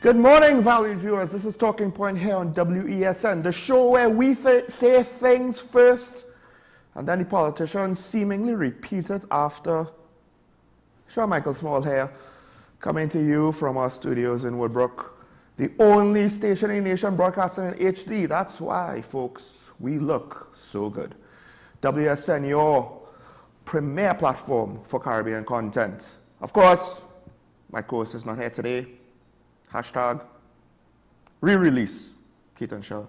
Good morning, valued viewers. This is Talking Point here on WESN, the show where we say things first and then the politicians seemingly repeat it after. Sean Michael Small here, coming to you from our studios in Woodbrook, the only station in the nation broadcasting in HD. That's why, folks, we look so good. WSN, your premier platform for Caribbean content. Of course, my co-host is not here today. Hashtag re-release Keaton Shaw.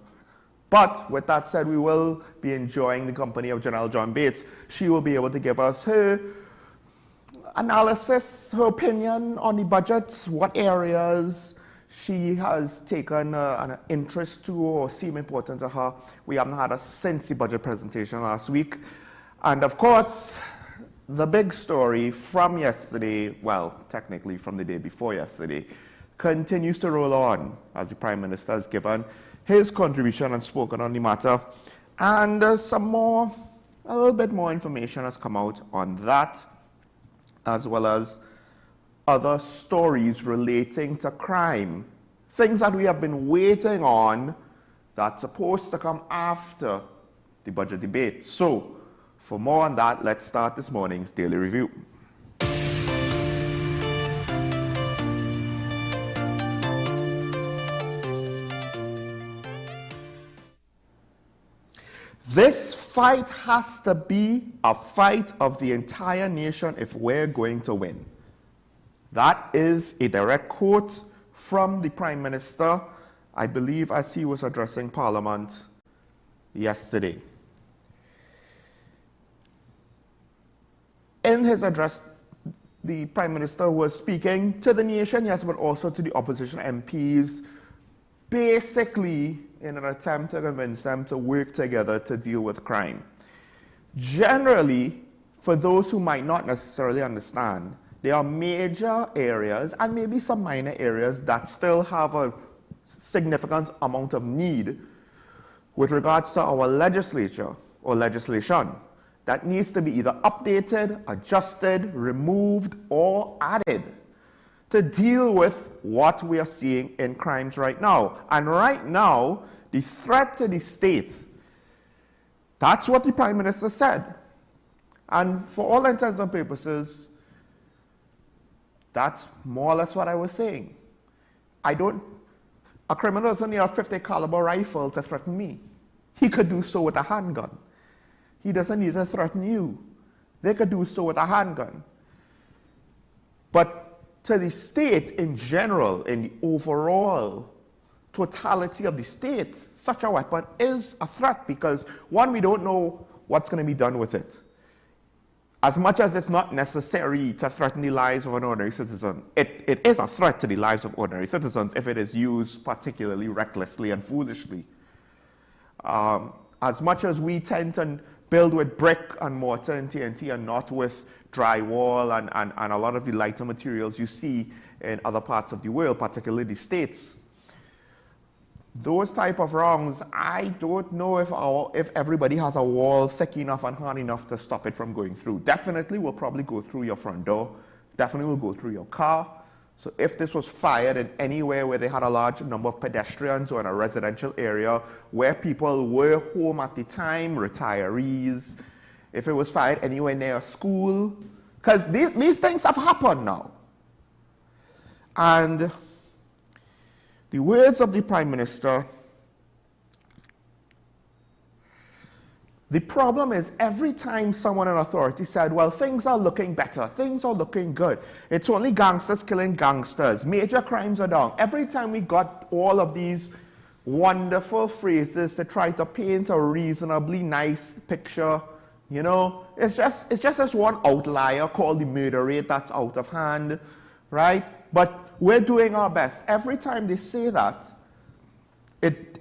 But with that said, we will be enjoying the company of Janelle John Bates. She will be able to give us her analysis, her opinion on the budget, what areas she has taken an interest to or seem important to her. We haven't had a since the budget presentation last week. And of course, the big story from yesterday, well, technically from the day before yesterday, continues to roll on as the Prime Minister has given his contribution and spoken on the matter. And a little bit more information has come out on that, as well as other stories relating to crime. Things that we have been waiting on that's supposed to come after the budget debate. So, for more on that, let's start this morning's Daily Review. This fight has to be a fight of the entire nation if we're going to win. That is a direct quote from the Prime Minister, I believe, as he was addressing Parliament yesterday. In his address, the Prime Minister was speaking to the nation, yes, but also to the opposition MPs, basically in an attempt to convince them to work together to deal with crime. Generally, for those who might not necessarily understand, there are major areas and maybe some minor areas that still have a significant amount of need with regards to our legislature or legislation that needs to be either updated, adjusted, removed, or added to deal with what we are seeing in crimes right now. And right now, the threat to the state, that's what the Prime Minister said. And for all intents and purposes, that's more or less what I was saying. A criminal doesn't need a .50 caliber rifle to threaten me. He could do so with a handgun. He doesn't need to threaten you. They could do so with a handgun. But to the state in general, in the overall totality of the state, such a weapon is a threat because, one, we don't know what's going to be done with it. As much as it's not necessary to threaten the lives of an ordinary citizen, it is a threat to the lives of ordinary citizens if it is used particularly recklessly and foolishly. As much as we tend to build with brick and mortar and TNT and not with drywall and a lot of the lighter materials you see in other parts of the world, particularly the States. Those type of wrongs, I don't know if everybody has a wall thick enough and hard enough to stop it from going through. Definitely will probably go through your front door. Definitely will go through your car. So if this was fired in anywhere where they had a large number of pedestrians or in a residential area where people were home at the time, retirees, if it was fired anywhere near a school, because these things have happened now. And the words of the Prime Minister, the problem is every time someone in authority said, well, things are looking better, things are looking good, it's only gangsters killing gangsters, major crimes are down. Every time we got all of these wonderful phrases to try to paint a reasonably nice picture, you know, it's just this one outlier called the murder rate that's out of hand, right? But we're doing our best. Every time they say that, it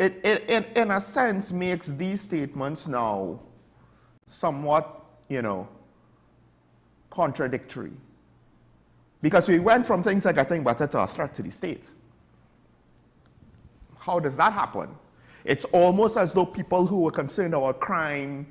in a sense makes these statements now somewhat, you know, contradictory. Because we went from things like getting better to a threat to the state. How does that happen? It's almost as though people who were concerned about crime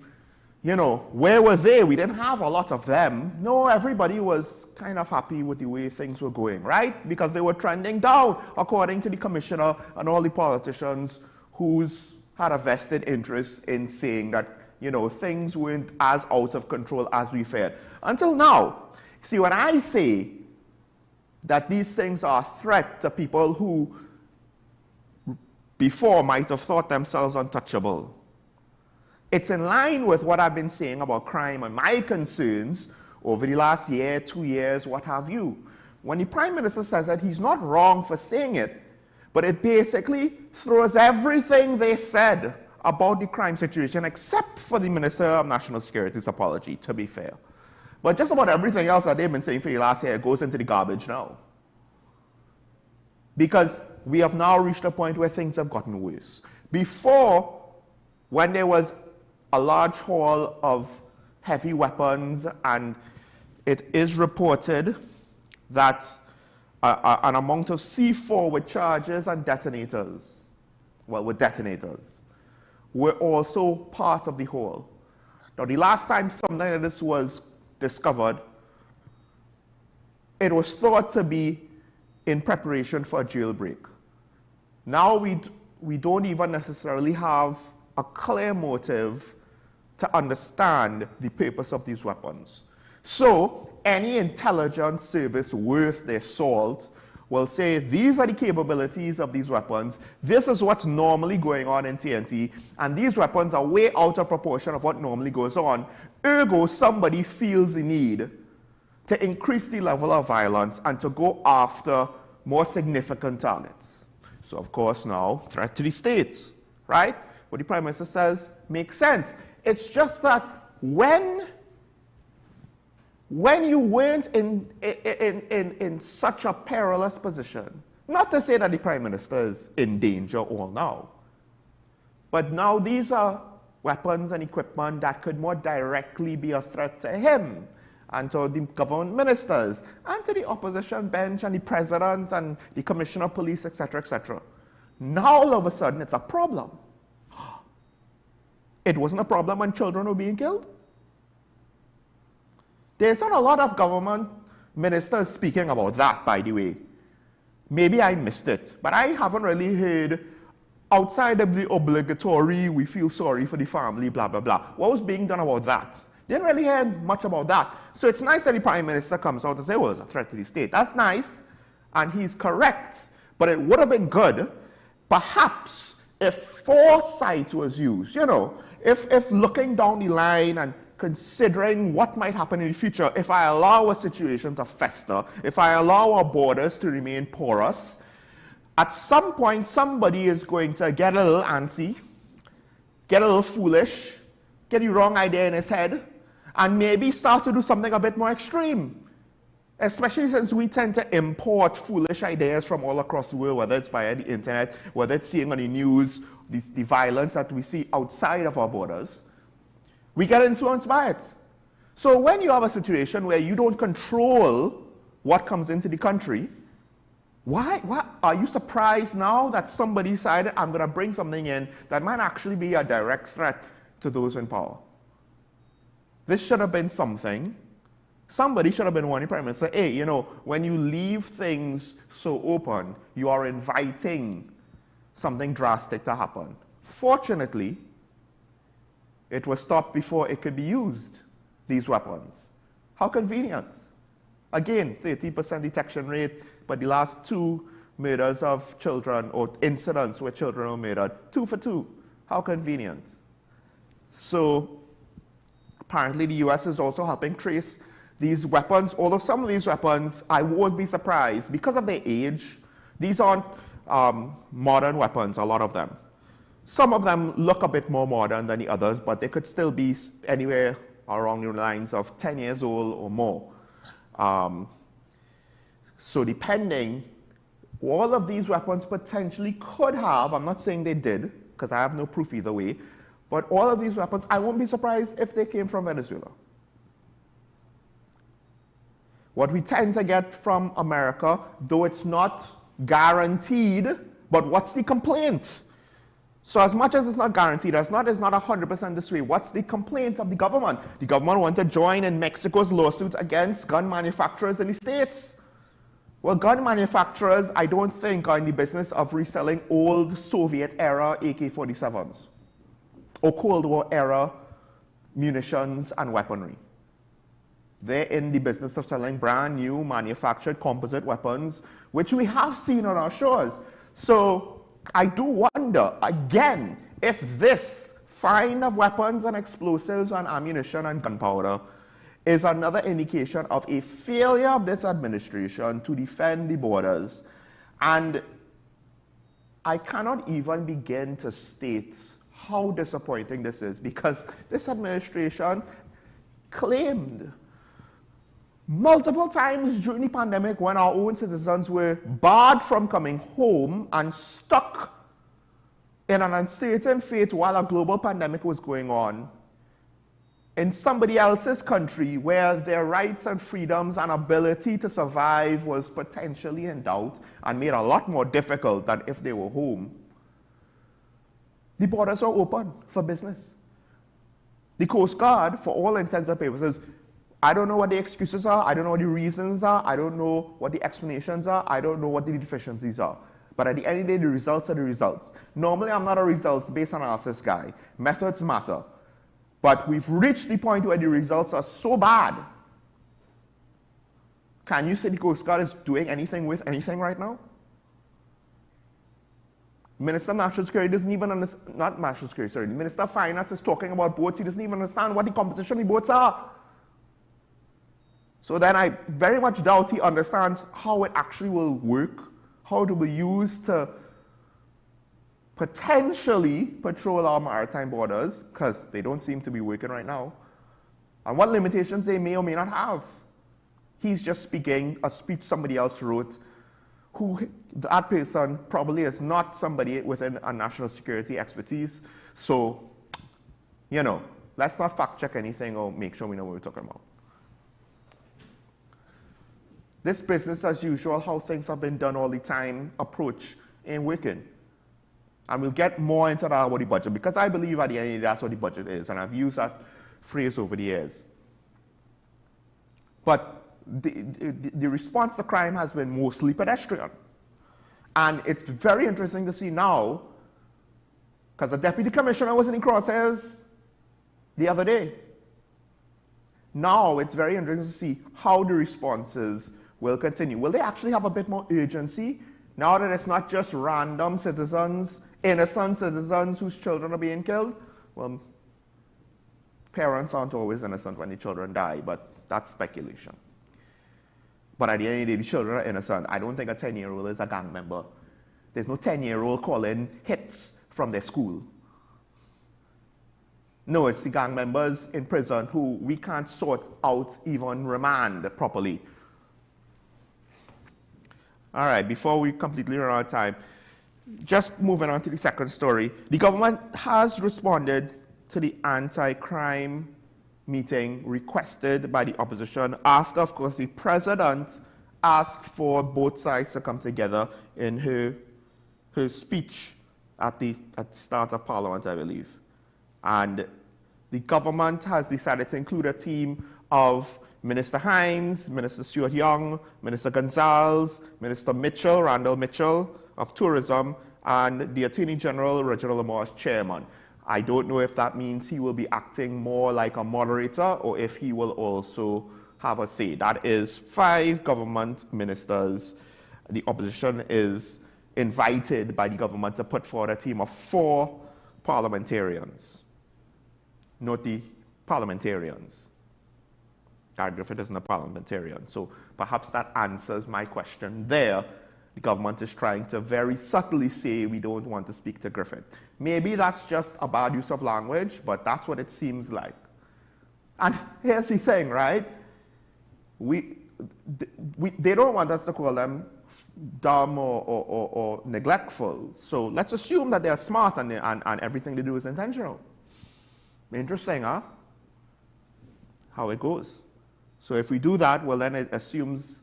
You know, where were they? We didn't have a lot of them. No, everybody was kind of happy with the way things were going, right? Because they were trending down, according to the commissioner and all the politicians who's had a vested interest in saying that, you know, things weren't as out of control as we feared. Until now. See, when I say that these things are a threat to people who before might have thought themselves untouchable, it's in line with what I've been saying about crime and my concerns over the last year, 2 years, what have you. When the Prime Minister says that, he's not wrong for saying it, but it basically throws everything they said about the crime situation, except for the Minister of National Security's apology, to be fair. But just about everything else that they've been saying for the last year goes into the garbage now. Because we have now reached a point where things have gotten worse. Before, when there was a large haul of heavy weapons, and it is reported that an amount of C4 with charges and detonators, well, with detonators, were also part of the haul. Now, the last time something like this was discovered, it was thought to be in preparation for a jailbreak. Now we don't even necessarily have a clear motive to understand the purpose of these weapons. So any intelligence service worth their salt will say, these are the capabilities of these weapons, this is what's normally going on in TNT, and these weapons are way out of proportion of what normally goes on. Ergo, somebody feels the need to increase the level of violence and to go after more significant targets. So of course now, threat to the state, right? What the Prime Minister says makes sense. It's just that when you weren't in such a perilous position, not to say that the Prime Minister is in danger all now, but now these are weapons and equipment that could more directly be a threat to him and to the government ministers and to the opposition bench and the president and the commissioner of police, etc., etc. Now all of a sudden it's a problem. It wasn't a problem when children were being killed. There's not a lot of government ministers speaking about that, by the way. Maybe I missed it, but I haven't really heard, outside of the obligatory, we feel sorry for the family, blah, blah, blah. What was being done about that? Didn't really hear much about that. So it's nice that the Prime Minister comes out and says, well, it's a threat to the state. That's nice, and he's correct. But it would have been good, perhaps, if foresight was used. You know, if looking down the line and considering what might happen in the future, if I allow a situation to fester, if I allow our borders to remain porous, at some point somebody is going to get a little antsy, get a little foolish, get the wrong idea in his head, and maybe start to do something a bit more extreme. Especially since we tend to import foolish ideas from all across the world, whether it's via the internet, whether it's seeing on the news, the violence that we see outside of our borders. We get influenced by it. So when you have a situation where you don't control what comes into the country, why are you surprised now that somebody decided, I'm going to bring something in that might actually be a direct threat to those in power? This should have been something. Somebody should have been warning the Prime Minister, hey, you know, when you leave things so open, you are inviting something drastic to happen. Fortunately, it was stopped before it could be used, these weapons. How convenient. Again, 30% detection rate, but the last 2 murders of children, or incidents where children were murdered, 2 for 2. How convenient. So apparently the US is also helping trace these weapons, although some of these weapons, I won't be surprised, because of their age, these aren't modern weapons, a lot of them. Some of them look a bit more modern than the others, but they could still be anywhere along the lines of 10 years old or more. So depending, all of these weapons potentially could have, I'm not saying they did, because I have no proof either way, but all of these weapons, I won't be surprised if they came from Venezuela. What we tend to get from America, though it's not guaranteed, but what's the complaint? So as much as it's not guaranteed, it's not 100% this way. What's the complaint of the government? The government want to join in Mexico's lawsuits against gun manufacturers in the States. Well, gun manufacturers, I don't think, are in the business of reselling old Soviet-era AK-47s or Cold War-era munitions and weaponry. They're in the business of selling brand new manufactured composite weapons, which we have seen on our shores. So I do wonder, again, if this find of weapons and explosives and ammunition and gunpowder is another indication of a failure of this administration to defend the borders. And I cannot even begin to state how disappointing this is, because this administration claimed multiple times during the pandemic, when our own citizens were barred from coming home and stuck in an uncertain fate while a global pandemic was going on in somebody else's country where their rights and freedoms and ability to survive was potentially in doubt and made a lot more difficult than if they were home. The borders are open for business. The Coast Guard, for all intents and purposes, I don't know what the excuses are, I don't know what the reasons are, I don't know what the explanations are, I don't know what the deficiencies are. But at the end of the day, the results are the results. Normally, I'm not a results-based analysis guy. Methods matter. But we've reached the point where the results are so bad. Can you say the Coast Guard is doing anything with anything right now? Minister of National Security doesn't even understand, not National Security, sorry, the Minister of Finance is talking about boats, he doesn't even understand what the composition of the boats are. So then I very much doubt he understands how it actually will work, how it will be used to potentially patrol our maritime borders, because they don't seem to be working right now, and what limitations they may or may not have. He's just speaking a speech somebody else wrote, who that person probably is not somebody within a national security expertise. So, you know, let's not fact check anything or make sure we know what we're talking about. This business as usual, how things have been done all the time approach ain't working. And we'll get more into that about the budget, because I believe at the end of the day, that's what the budget is, and I've used that phrase over the years. But the response to crime has been mostly pedestrian. And it's very interesting to see now, because the deputy commissioner was in the crosshairs the other day. Now it's very interesting to see how the responses will continue. Will they actually have a bit more urgency now that it's not just random citizens, innocent citizens whose children are being killed? Well, parents aren't always innocent when the children die, but that's speculation. But at the end of the day, the children are innocent. I don't think a 10-year-old is a gang member. There's no 10-year-old calling hits from their school. No, it's the gang members in prison who we can't sort out, even remand properly. All right, before we completely run out of time, just moving on to the second story. The government has responded to the anti-crime meeting requested by the opposition after, of course, the president asked for both sides to come together in her speech at the start of Parliament, I believe. And the government has decided to include a team of Minister Hines, Minister Stuart Young, Minister Gonzalez, Minister Mitchell, Randall Mitchell of Tourism, and the Attorney General, Reginald Lamar, as chairman. I don't know if that means he will be acting more like a moderator or if he will also have a say. That is 5 government ministers. The opposition is invited by the government to put forward a team of 4 parliamentarians. Note the parliamentarians. Gary Griffith isn't a parliamentarian, so perhaps that answers my question there. The government is trying to very subtly say we don't want to speak to Griffith. Maybe that's just a bad use of language, but that's what it seems like. And here's the thing, right? They don't want us to call them dumb or neglectful. So let's assume that they're smart and everything they do is intentional. Interesting, huh? How it goes. So if we do that, well, then it assumes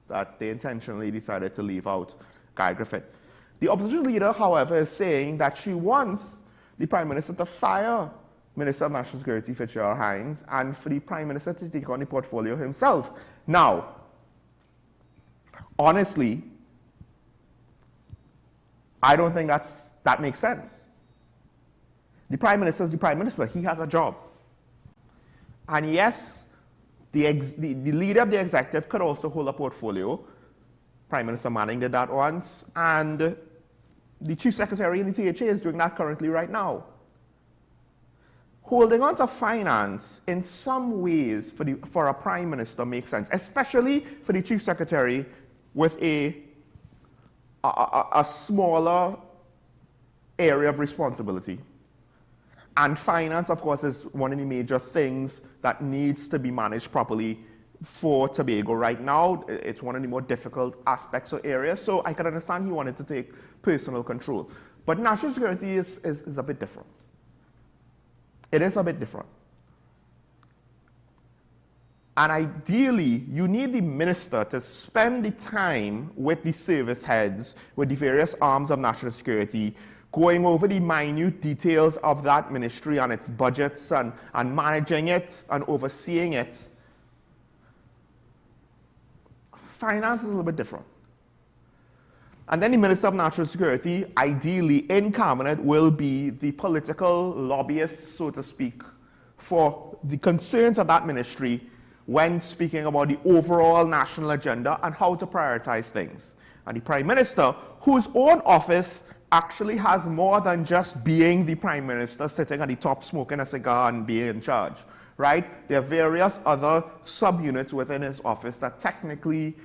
that they intentionally decided to leave out Guy Griffith. The opposition leader, however, is saying that she wants the Prime Minister to fire Minister of National Security Fitzgerald Hines and for the Prime Minister to take on the portfolio himself. Now, honestly, I don't think that makes sense. The Prime Minister is the Prime Minister. He has a job. And yes, the leader of the executive could also hold a portfolio. Prime Minister Manning did that once. And the Chief Secretary in the THA is doing that currently right now. Holding on to finance in some ways for a Prime Minister makes sense, especially for the Chief Secretary with a smaller area of responsibility. And finance, of course, is one of the major things that needs to be managed properly for Tobago right now. It's one of the more difficult aspects or areas, so I can understand he wanted to take personal control. But national security is a bit different. It is a bit different. And ideally, you need the minister to spend the time with the service heads, with the various arms of national security, going over the minute details of that ministry and its budgets and managing it and overseeing it. Finance is a little bit different. And then the Minister of National Security, ideally in cabinet, will be the political lobbyist, so to speak, for the concerns of that ministry when speaking about the overall national agenda and how to prioritize things. And the Prime Minister, whose own office actually has more than just being the Prime Minister, sitting at the top smoking a cigar and being in charge, right? There are various other subunits within his office that technically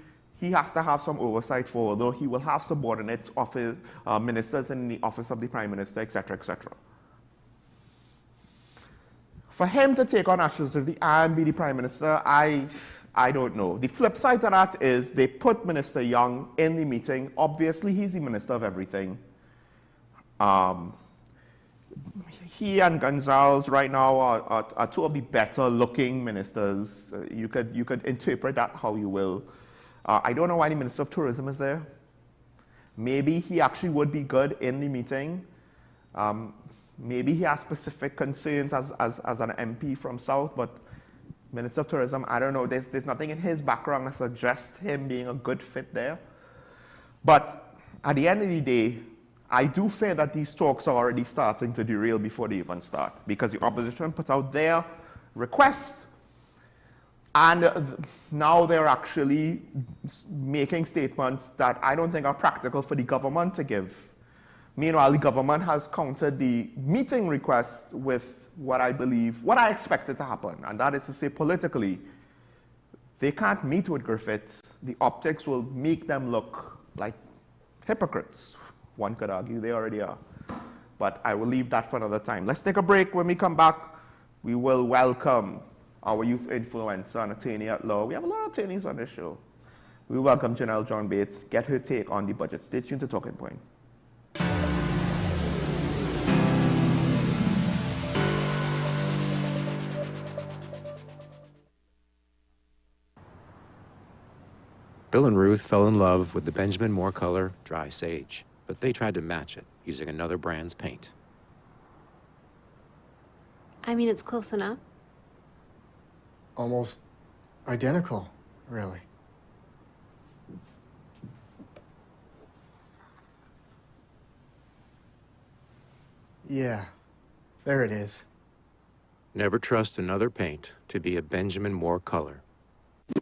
he has to have some oversight for, although he will have subordinate office, ministers in the office of the Prime Minister, etc., etc. For him to take on national security and be the Prime Minister, I don't know. The flip side to that is they put Minister Young in the meeting. Obviously, he's the Minister of everything. He and Gonzalez right now are two of the better looking ministers. You could interpret that how you will. I don't know why the Minister of Tourism is there. Maybe he actually would be good in the meeting. Maybe he has specific concerns as an MP from South, but Minister of Tourism, I don't know. There's nothing in his background that suggests him being a good fit there. But at the end of the day, I do fear that these talks are already starting to derail before they even start, because the opposition put out their request, and now they're actually making statements that I don't think are practical for the government to give. Meanwhile, the government has countered the meeting request with what I expected to happen, and that is to say, politically, they can't meet with Griffith. The optics will make them look like hypocrites. One could argue they already are. But I will leave that for another time. Let's take a break. When we come back, we will welcome our youth influencer and attorney at law. We have a lot of attorneys on this show. We welcome Janelle John Bates, get her take on the budget. Stay tuned to Talking Point. Bill and Ruth fell in love with the Benjamin Moore color Dry Sage, but they tried to match it using another brand's paint. I mean, it's close enough. Almost identical, really. Yeah, there it is. Never trust another paint to be a Benjamin Moore color.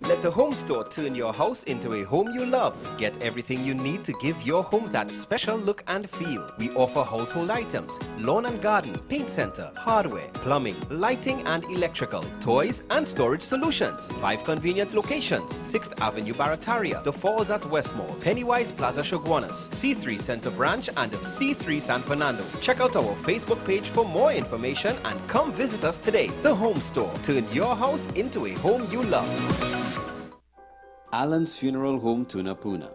Let the home store turn your house into a home you love. Get everything you need to give your home that special look and feel. We offer household items, lawn and garden, paint center, hardware, plumbing, lighting and electrical, toys and storage solutions. 5 convenient locations: 6th Avenue Barataria, The Falls at Westmore, Pennywise Plaza Shoguanas, C3 Center Branch and C3 San Fernando. Check out our Facebook page for more information and come visit us today. The Home Store. Turn your house into a home you love. Alan's Funeral Home, Tunapuna.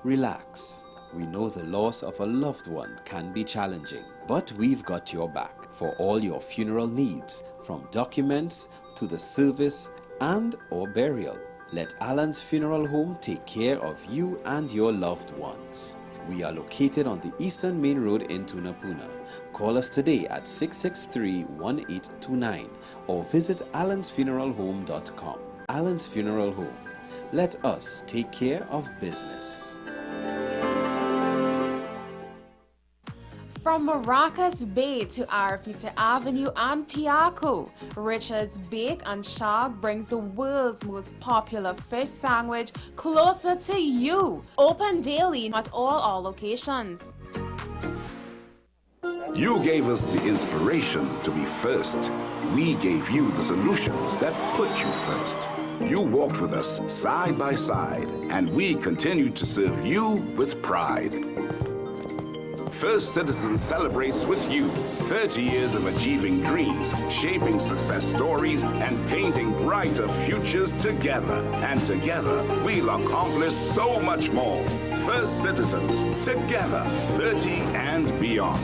Relax. We know the loss of a loved one can be challenging, but we've got your back for all your funeral needs, from documents to the service and/or burial. Let Alan's Funeral Home take care of you and your loved ones. We are located on the Eastern Main Road in Tunapuna. Call us today at 663-1829 or visit allensfuneralhome.com. Allen's Funeral Home. Let us take care of business. From Maracas Bay to Arafita Avenue and Piaco, Richard's Bake and Shark brings the world's most popular fish sandwich closer to you. Open daily at all our locations. You gave us the inspiration to be first. We gave you the solutions that put you first. You walked with us side by side, and we continued to serve you with pride. First Citizens celebrates with you 30 years of achieving dreams, shaping success stories, and painting brighter futures together. And together, we'll accomplish so much more. First Citizens, together, 30 and beyond.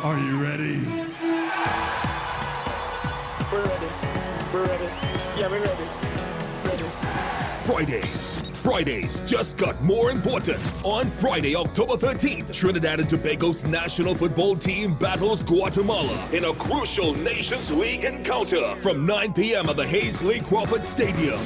Are you ready? We're ready. We're ready. Yeah, we're ready. Fridays just got more important. On Friday, October 13th, Trinidad and Tobago's national football team battles Guatemala in a crucial Nations League encounter from 9 p.m. at the Hazley Crawford Stadium.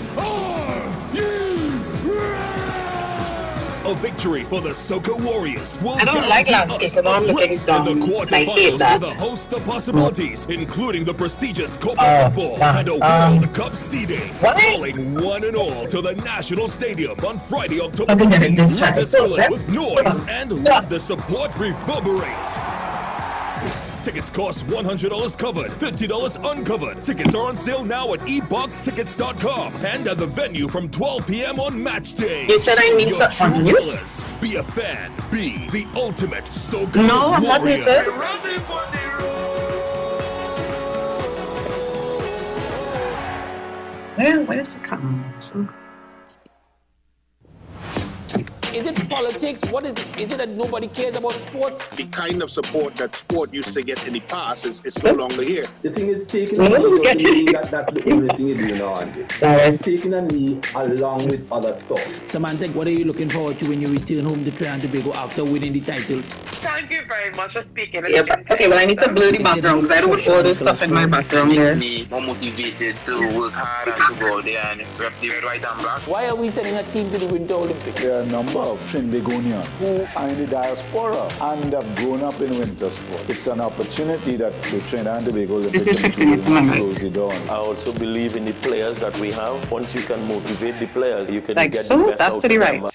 A victory for the Soca Warriors will guarantee us a place in the quarterfinals with a host of possibilities, including the prestigious Copa Football and a World Cup seeding. Calling one and all to the National Stadium on Friday, October 15th. Let us fill it with noise and let the support reverberate. Tickets cost $100 covered, $50 uncovered. Tickets are on sale now at eboxtickets.com and at the venue from 12 p.m. on match day. You said I need to unmute? Be a fan. Be the ultimate Soca No, I'm not warrior. muted. Ready for the Where's the camera? Is it politics? What is it? Is it that nobody cares about sports? The kind of support that sport used to get in the past is no longer here. The thing is, taking a knee, that's the only thing you do now, Andre. Taking a knee along with other stuff. Samantha, what are you looking forward to when you return home to Trinidad and Tobago after winning the title? Thank you very much for speaking. Yeah, okay, well, I need to blur the background because I don't want all this stuff in my background here. Me more motivated to work hard and to go there and rep the right and black. Why are we sending a team to the Winter Olympics? There are a number of Trinbagonians who are in the diaspora and have grown up in winter sport. It's an opportunity that the Trinidad and Tobago Olympic Committee will close the door. I also believe in the players that we have. Once you can motivate the players, you can like get so, the best that's out to the of right. them.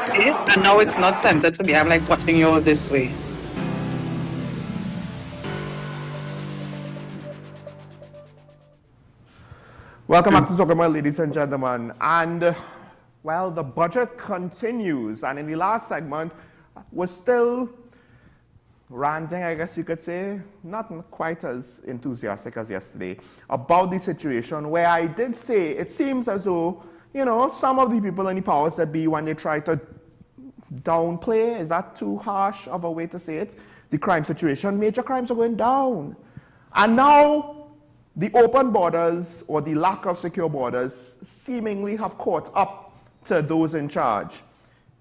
Okay, and now it's not centered for me. I'm like watching you all this way. Welcome back to Soca, ladies and gentlemen. And, well, the budget continues. And in the last segment, we're still ranting, I guess you could say, not quite as enthusiastic as yesterday, about the situation where I did say it seems as though, you know, some of the people in the powers that be, when they try to downplay, is that too harsh of a way to say it, the crime situation, major crimes are going down. And now, the open borders or the lack of secure borders seemingly have caught up to those in charge.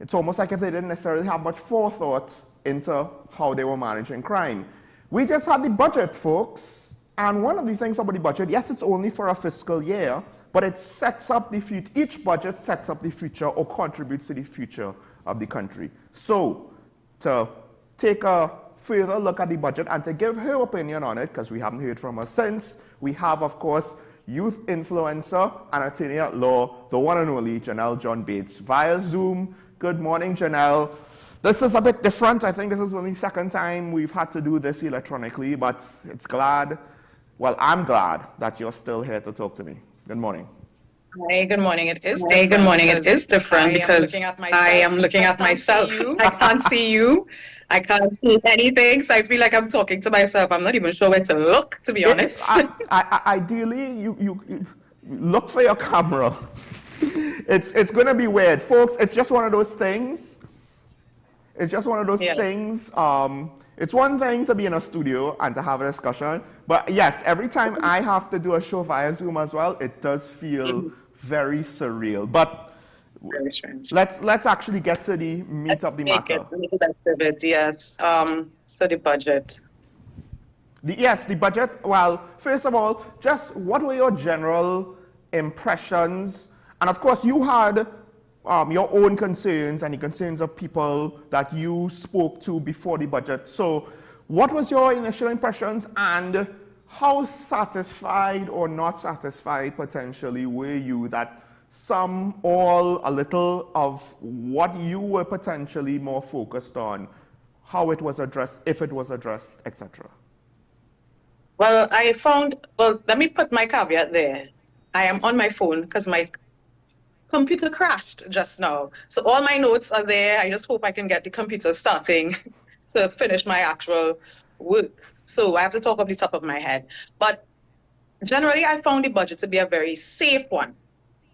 It's almost like if they didn't necessarily have much forethought into how they were managing crime. We just had the budget, folks, And one of the things about the budget, yes, it's only for a fiscal year, but it sets up the future. Each budget sets up the future or contributes to the future of the country. So, to take a further look at the budget and to give her opinion on it, because we haven't heard from her since, we have, of course, youth influencer and attorney at law, the one and only Janelle John Bates, via Zoom. Good morning, Janelle. This is a bit different. I think this is only the second time we've had to do this electronically, but I'm glad that you're still here to talk to me. Good morning. Hey, good morning. It is different. Good morning. It is different because I am looking at myself. I can't see you. I can't see anything, so I feel like I'm talking to myself. I'm not even sure where to look, to be honest. Ideally, you look for your camera. It's going to be weird. Folks, it's just one of those things. It's just one of those things. It's one thing to be in a studio and to have a discussion, but yes, every time I have to do a show via Zoom as well, it does feel very surreal. But very strange. Let's actually get to the meat of the matter. Make the best of it, yes. So the budget. The budget. Well, first of all, just what were your general impressions? And of course, you had your own concerns and the concerns of people that you spoke to before the budget. So what was your initial impressions, and how satisfied or not satisfied potentially were you that some, all, a little of what you were potentially more focused on, how it was addressed, if it was addressed, etc.? Well, let me put my caveat there. I am on my phone because my computer crashed just now. So all my notes are there. I just hope I can get the computer starting to finish my actual work. So I have to talk off the top of my head. But generally, I found the budget to be a very safe one.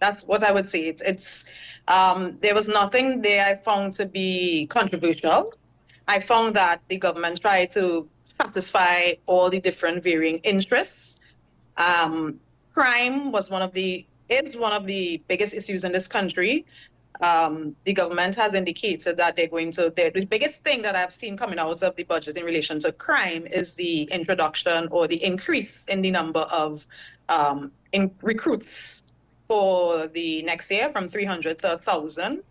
That's what I would say. There was nothing there I found to be controversial. I found that the government tried to satisfy all the different varying interests. Crime is one of the biggest issues in this country. The government has indicated that the biggest thing that I've seen coming out of the budget in relation to crime is the introduction or the increase in the number of recruits for the next year from 300 to 1,000.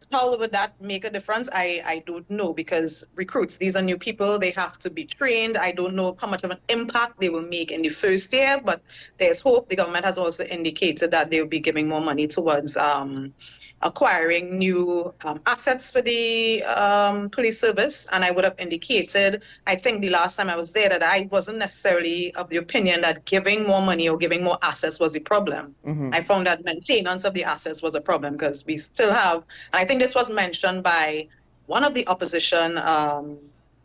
How would that make a difference? I don't know, because recruits, these are new people, they have to be trained. I don't know how much of an impact they will make in the first year, but there's hope. The government has also indicated that they will be giving more money towards acquiring new assets for the police service. And I would have indicated, I think the last time I was there, that I wasn't necessarily of the opinion that giving more money or giving more assets was the problem. Mm-hmm. I found that maintenance of the assets was a problem, because we still have, and I think this was mentioned by one of the opposition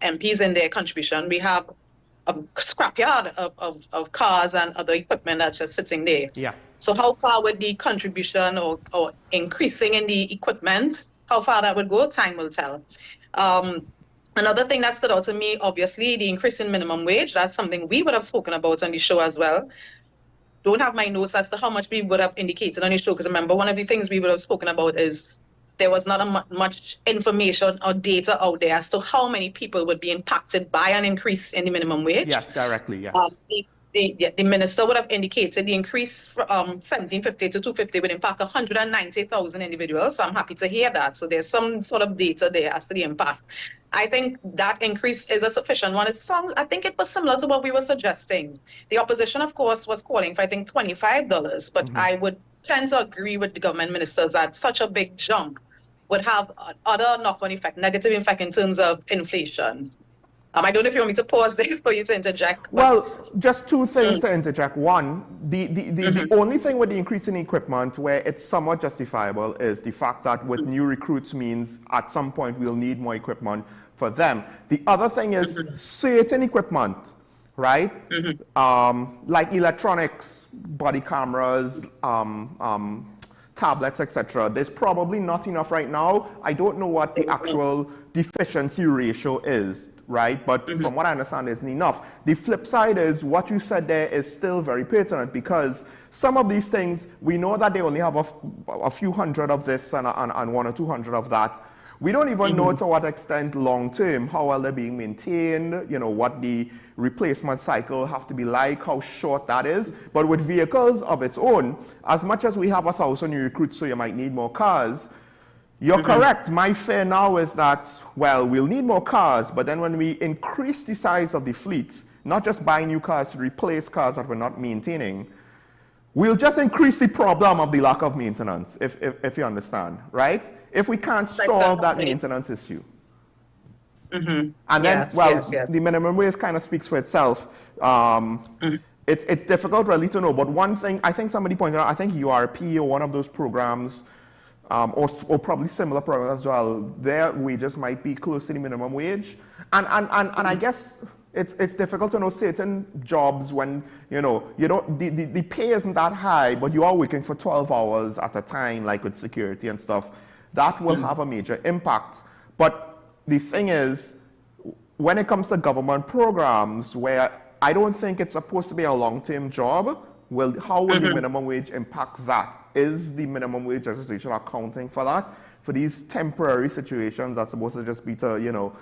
MPs in their contribution, we have a scrapyard of cars and other equipment that's just sitting there. Yeah. So how far would the contribution or increasing in the equipment, how far that would go, time will tell. Another thing that stood out to me, obviously, the increase in minimum wage. That's something we would have spoken about on the show as well. Don't have my notes as to how much we would have indicated on the show, because remember, one of the things we would have spoken about is there was not much information or data out there as to how many people would be impacted by an increase in the minimum wage. Yes, directly, yes. The minister would have indicated the increase from 1,750 to 250 would impact 190,000 individuals. So I'm happy to hear that. So there's some sort of data there as to the impact. I think that increase is a sufficient one. I think it was similar to what we were suggesting. The opposition, of course, was calling for, I think, $25, but I would tend to agree with the government ministers that such a big jump would have other knock-on effect, negative effect in terms of inflation. I don't know if you want me to pause there for you to interject. Well, just two things to interject. One, the only thing with the increase in equipment where it's somewhat justifiable is the fact that with new recruits means at some point we'll need more equipment for them. The other thing is certain equipment, right? Like electronics, body cameras, tablets, etc. There's probably not enough right now. I don't know what the actual deficiency ratio is, right? But from what I understand, isn't enough. The flip side is what you said there is still very pertinent, because some of these things, we know that they only have a few hundred of this and 100 or 200 of that. We don't even know to what extent long term, how well they're being maintained, you know, what the replacement cycle have to be like, how short that is. But with vehicles of its own, as much as we have 1,000 new recruits, so you might need more cars, you're correct. My fear now is that, well, we'll need more cars, but then when we increase the size of the fleets, not just buy new cars to replace cars that we're not maintaining, we'll just increase the problem of the lack of maintenance, if you understand, right? If we can't solve that maintenance issue. And then, the minimum wage kind of speaks for itself. It's difficult really to know, but one thing, I think somebody pointed out, I think URP or one of those programs, or probably similar programs as well, their wages might be close to the minimum wage. And I guess it's difficult to know certain jobs when, the pay isn't that high, but you are working for 12 hours at a time, like with security and stuff. That will have a major impact. But the thing is, when it comes to government programs where I don't think it's supposed to be a long-term job, how will the minimum wage impact that? Is the minimum wage legislation accounting for that? For these temporary situations that's supposed to just be to,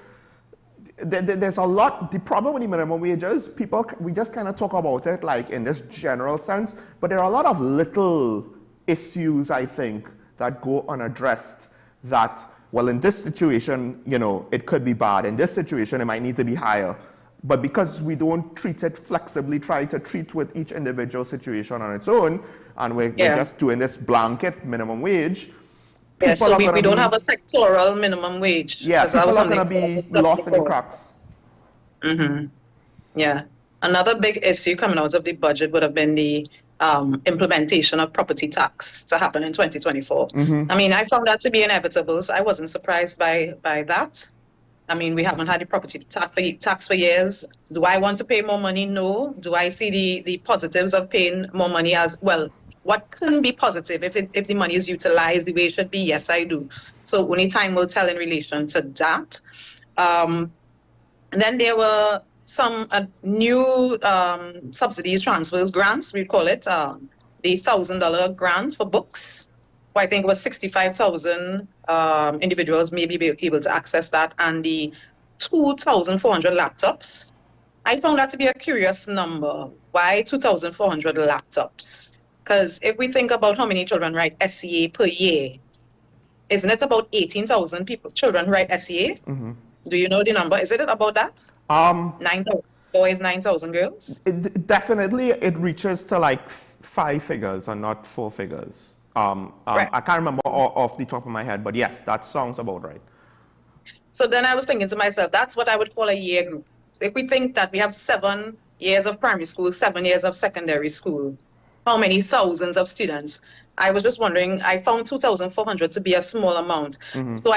there's a lot. The problem with the minimum wage is we just kind of talk about it like in this general sense, but there are a lot of little issues, I think, that go unaddressed that, well, in this situation, it could be bad. In this situation, it might need to be higher. But because we don't treat it flexibly, try to treat with each individual situation on its own, and we're just doing this blanket minimum wage. Yeah, so we don't have a sectoral minimum wage. Yeah, people are going to be lost in the cracks. Yeah. Another big issue coming out of the budget would have been the implementation of property tax to happen in 2024. I mean, I found that to be inevitable, so I wasn't surprised by that. I mean, we haven't had the property tax for years. Do I want to pay more money? No. Do I see the positives of paying more money as well? What can be positive if the money is utilized the way it should be? Yes, I do. So only time will tell in relation to that. And then there were some new subsidies, transfers, grants, we call it, the $1,000 grant for books. I think it was 65,000 individuals may be able to access that, and the 2,400 laptops. I found that to be a curious number. Why 2,400 laptops? Because if we think about how many children write SEA per year, isn't it about 18,000 children write SEA? Do you know the number? Is it about that? 9,000 boys, 9,000 girls? Definitely, it reaches to like 5 figures and not 4 figures. Right. I can't remember off the top of my head, but yes, that sounds about right. So then I was thinking to myself, that's what I would call a year group. So if we think that we have 7 years of primary school, 7 years of secondary school, how many thousands of students? I was just wondering, I found 2,400 to be a small amount. So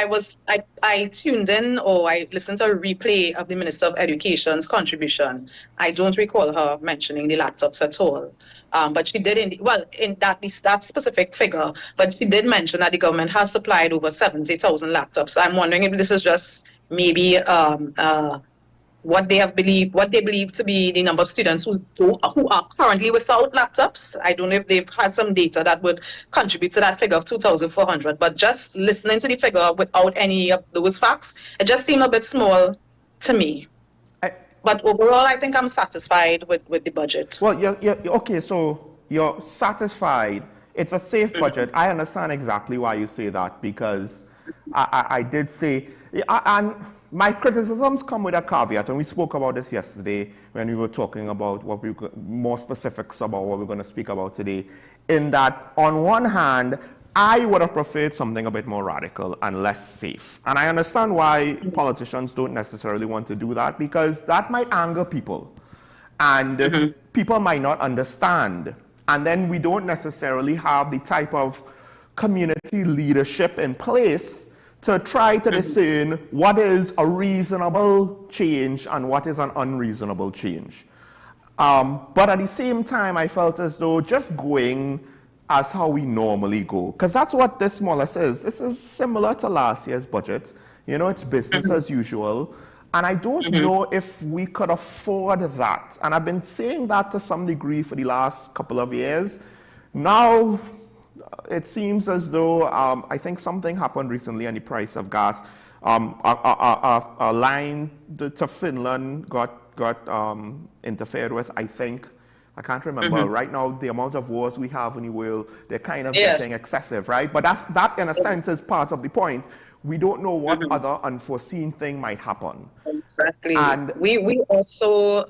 I tuned in, or I listened to a replay of the Minister of Education's contribution. I don't recall her mentioning the laptops at all. But she did, in that specific figure, but she did mention that the government has supplied over 70,000 laptops. So I'm wondering if this is just maybe what they believe to be the number of students who are currently without laptops. I don't know if they've had some data that would contribute to that figure of 2,400, but just listening to the figure without any of those facts, it just seemed a bit small to me. But overall, I think I'm satisfied with the budget. Well, okay, so you're satisfied. It's a safe budget. I understand exactly why you say that, because I did say, and my criticisms come with a caveat, and we spoke about this yesterday when we were talking about more specifics about what we're going to speak about today, in that on one hand, I would have preferred something a bit more radical and less safe. And I understand why politicians don't necessarily want to do that, because that might anger people. And people might not understand. And then we don't necessarily have the type of community leadership in place to try to discern what is a reasonable change and what is an unreasonable change. But at the same time, I felt as though just going as how we normally go, because that's what this more or less is. This is similar to last year's budget. It's business as usual. And I don't know if we could afford that. And I've been saying that to some degree for the last couple of years. Now, it seems as though I think something happened recently on the price of gas. A line to Finland got interfered with, I think. I can't remember. Right now, the amount of wars we have in the world, they're kind of getting excessive, right? But that, in a sense, is part of the point. We don't know what other unforeseen thing might happen. Exactly. And we also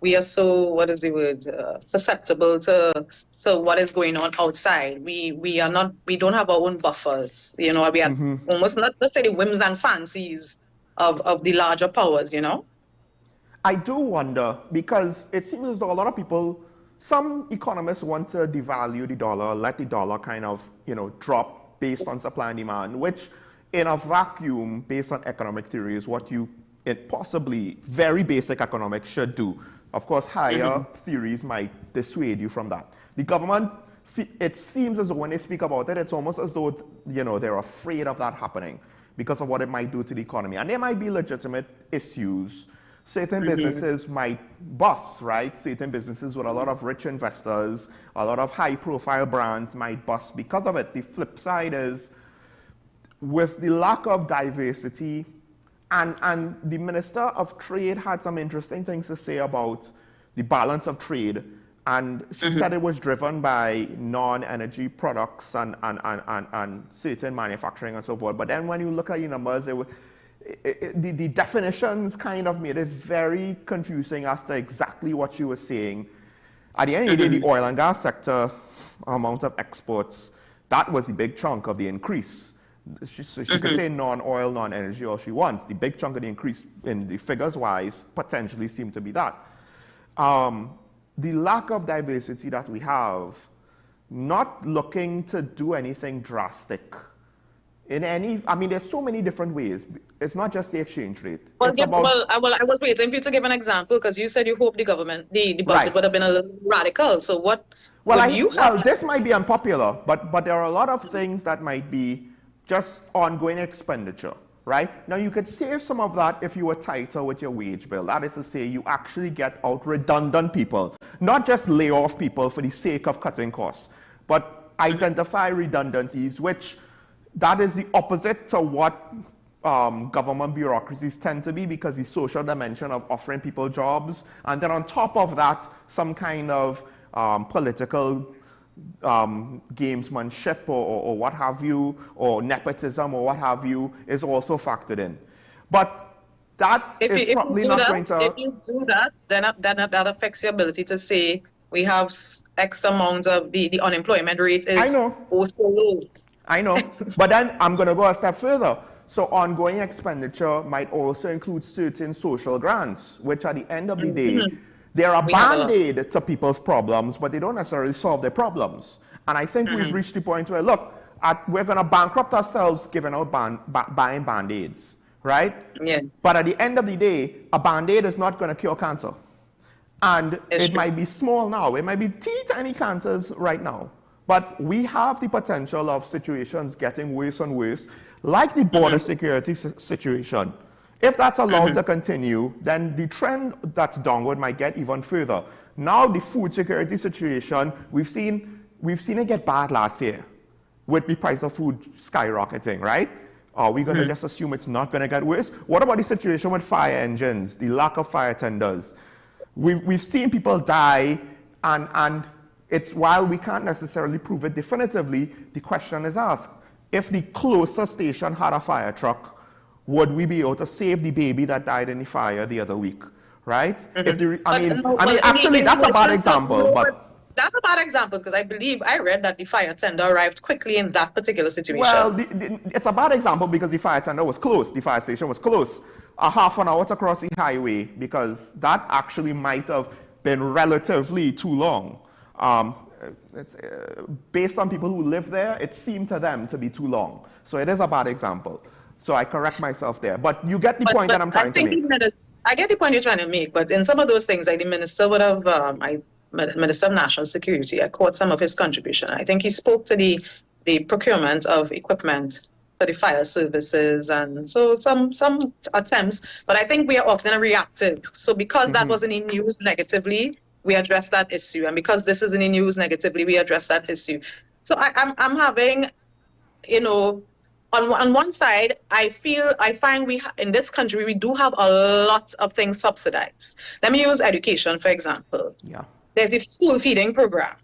we are so, what is the word, susceptible to what is going on outside. We don't have our own buffers. You know, we are almost not, let's say, the whims and fancies of the larger powers, you know? I do wonder, because it seems as though a lot of people, some economists want to devalue the dollar, let the dollar kind of, drop based on supply and demand, which in a vacuum, based on economic theory, is what it possibly, very basic economics should do. Of course, higher theories might dissuade you from that. The government, it seems as though when they speak about it, it's almost as though, they're afraid of that happening because of what it might do to the economy. And there might be legitimate issues. Certain businesses might bust, right? Certain businesses with a lot of rich investors, a lot of high-profile brands might bust because of it. The flip side is, with the lack of diversity, and the Minister of Trade had some interesting things to say about the balance of trade, and she said it was driven by non-energy products and certain manufacturing and so forth. But then when you look at the numbers, the definitions kind of made it very confusing as to exactly what you were saying. At the end of the day, the oil and gas sector amount of exports, that was the big chunk of the increase. So she could say non-oil, non-energy all she wants. The big chunk of the increase in the figures-wise potentially seemed to be that. The lack of diversity that we have, not looking to do anything drastic. There's so many different ways. It's not just the exchange rate. I was waiting for you to give an example because you said you hope the government, the budget would have been a little radical. So what? Well, this might be unpopular, but there are a lot of things that might be just ongoing expenditure, right? Now, you could save some of that if you were tighter with your wage bill. That is to say, you actually get out redundant people, not just lay off people for the sake of cutting costs, but identify redundancies, which that is the opposite to what government bureaucracies tend to be, because the social dimension of offering people jobs, and then on top of that, some kind of political gamesmanship or what have you, or nepotism or what have you, is also factored in. But that is probably not going to... If you do that, then that affects your ability to say we have X amount of the unemployment rate is so low. I know, but then I'm going to go a step further. So ongoing expenditure might also include certain social grants, which at the end of the day, they're a band-aid to people's problems, but they don't necessarily solve their problems. And I think we've reached the point where, look, we're going to bankrupt ourselves giving out buying band-aids, right? Yeah. But at the end of the day, a band-aid is not going to cure cancer. And it might be small now. It might be teeny-tiny cancers right now. But we have the potential of situations getting worse and worse, like the border security situation. If that's allowed to continue, then the trend that's downward might get even further. Now the food security situation, we've seen it get bad last year with the price of food skyrocketing, right? Are we going to just assume it's not going to get worse? What about the situation with fire engines, the lack of fire tenders? We've seen people die, and it's, while we can't necessarily prove it definitively, the question is asked, if the closest station had a fire truck, would we be able to save the baby that died in the fire the other week, right? Actually, that's a bad example, but... That's a bad example, because I believe I read that the fire tender arrived quickly in that particular situation. Well, it's a bad example because the fire tender was close, the fire station was close, a half an hour to cross the highway, because that actually might have been relatively too long. Based on people who live there, it seemed to them to be too long. So it is a bad example. So I correct myself there. But you get the point that I'm trying to make. I get the point you're trying to make, but in some of those things, like the minister would have, Minister of National Security, I caught some of his contribution. I think he spoke to the procurement of equipment for the fire services, and so some attempts, but I think we are often reactive. So because that was in the news negatively, we address that issue, and because this is in the news negatively, we address that issue. So I'm having, on one side, I find in this country, we do have a lot of things subsidized. Let me use education, for example. Yeah. There's a school feeding program.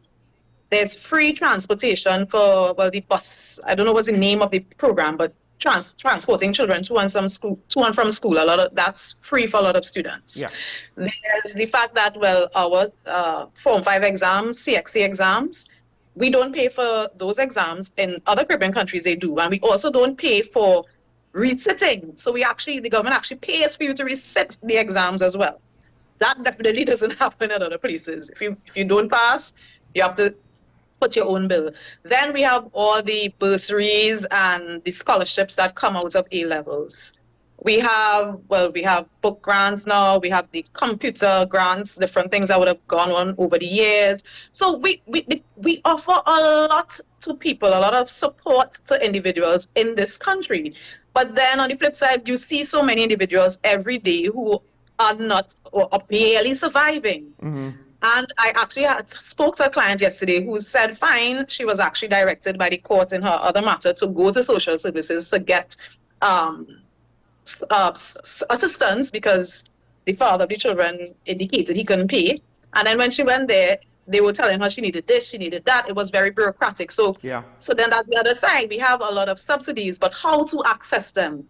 There's free transportation for, well, the bus. I don't know what's the name of the program, but transporting children to and from school. That's free for a lot of students. Yeah. There's the fact that, well, our Form 5 exams, CXC exams, we don't pay for those exams. In other Caribbean countries, they do. And we also don't pay for resitting. So the government actually pays for you to resit the exams as well. That definitely doesn't happen in other places. If you don't pass, you have to put your own bill. Then we have all the bursaries and the scholarships that come out of A-levels. We have book grants now. We have the computer grants, different things that would have gone on over the years. So we offer a lot to people, a lot of support to individuals in this country. But then on the flip side, you see so many individuals every day who are not or are barely surviving. Mm-hmm. And I actually spoke to a client yesterday who said, fine, she was actually directed by the court in her other matter to go to social services to get assistance because the father of the children indicated he couldn't pay. And then when she went there, they were telling her she needed this, she needed that. It was very bureaucratic. So then at the other side, we have a lot of subsidies, but how to access them?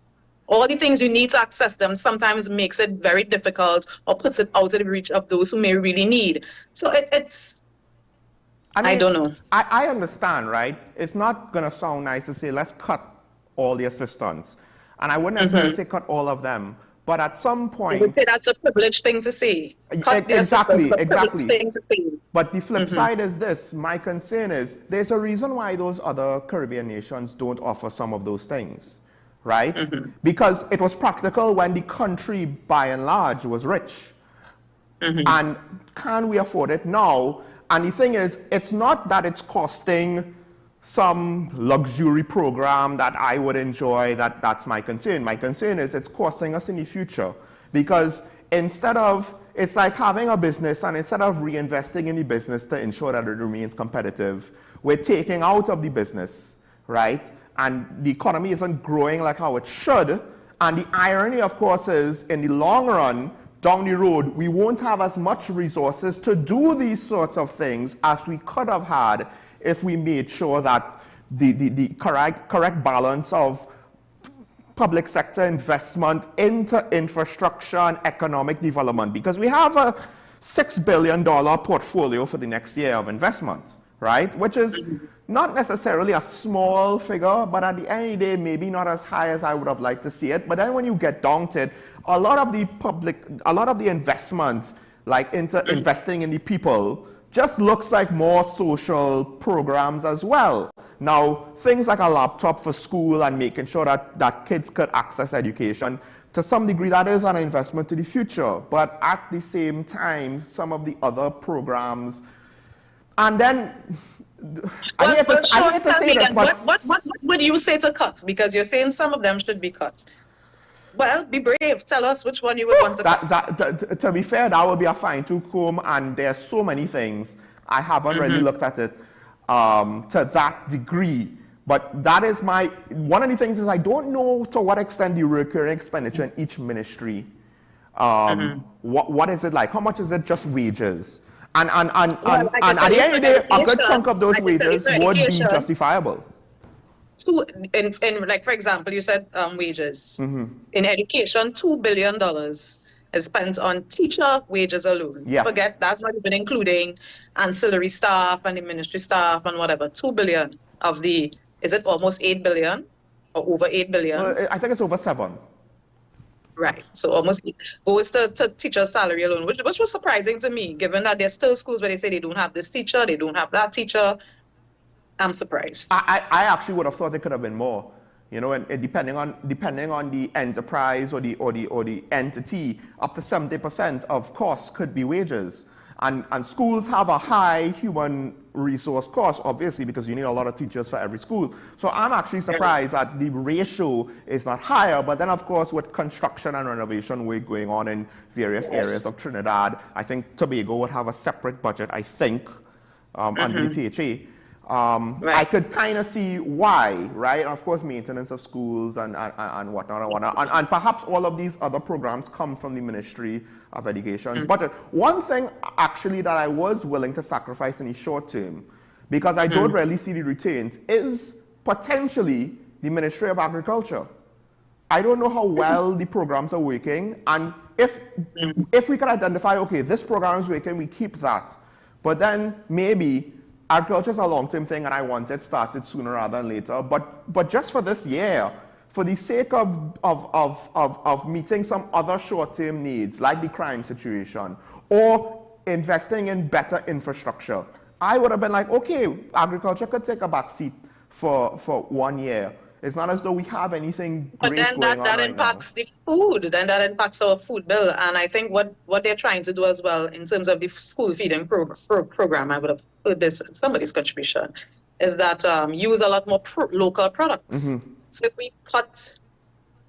All the things you need to access them sometimes makes it very difficult or puts it out of the reach of those who may really need. So I don't know. I understand, right? It's not going to sound nice to say, let's cut all the assistance. And I wouldn't necessarily say cut all of them. But at some point... I would say that's a privileged thing to say. Exactly. Thing to say. But the flip side is this. My concern is there's a reason why those other Caribbean nations don't offer some of those things, right? Because it was practical when the country, by and large, was rich. And can we afford it now? And the thing is, it's not that it's costing some luxury program that I would enjoy, that's my concern. My concern is it's costing us in the future. Because it's like having a business, and instead of reinvesting in the business to ensure that it remains competitive, we're taking out of the business, right? And the economy isn't growing like how it should. And the irony, of course, is in the long run, down the road, we won't have as much resources to do these sorts of things as we could have had if we made sure that the correct balance of public sector investment into infrastructure and economic development, because we have a $6 billion portfolio for the next year of investment, right? Which is not necessarily a small figure, but at the end of the day, maybe not as high as I would have liked to see it. But then when you get down to it, a lot of the investment, like into investing in the people, just looks like more social programs as well. Now, things like a laptop for school and making sure that kids could access education, to some degree, that is an investment to the future. But at the same time, some of the other programs, and then, I hate to say this, but... What would you say to cut? Because you're saying some of them should be cut. Well, be brave. Tell us which one you would want to cut. To be fair, that would be a fine-tooth comb, and there's so many things. I haven't really looked at it to that degree. But that is one of the things is I don't know to what extent the recurring expenditure in each ministry, what is it like? How much is it just wages? And at the end of the day, a good chunk of those wages would be justifiable. Like, for example, you said wages. In education, $2 billion is spent on teacher wages alone. Forget, that's not even including ancillary staff and the ministry staff and whatever. $2 billion of the, is it almost $8 billion or over $8 billion? Well, I think it's over 7. Right, so almost goes to teacher salary alone, which was surprising to me, given that there's still schools where they say they don't have this teacher, they don't have that teacher. I'm surprised. I actually would have thought it could have been more, and depending on the enterprise or the entity, up to 70% of costs could be wages. And schools have a high human resource cost, obviously, because you need a lot of teachers for every school. So I'm actually surprised that the ratio is not higher. But then, of course, with construction and renovation work going on in various areas of Trinidad, I think Tobago would have a separate budget, I think, under the THA. I could kind of see why, right? And of course, maintenance of schools and whatnot. And perhaps all of these other programs come from the Ministry of Education's budget. One thing, actually, that I was willing to sacrifice in the short term, because I don't really see the returns, is potentially the Ministry of Agriculture. I don't know how well the programs are working, and if we can identify, okay, this program is working, we keep that. But then maybe agriculture is a long-term thing, and I want it started sooner rather than later. But just for this year, for the sake of meeting some other short-term needs, like the crime situation, or investing in better infrastructure, I would have been like, okay, agriculture could take a back seat for 1 year. It's not as though we have anything great going on. But then that impacts the food. Then that impacts our food bill. And I think what they're trying to do as well in terms of the school feeding program, I would have heard this in somebody's contribution, is that use a lot more local products. So if we cut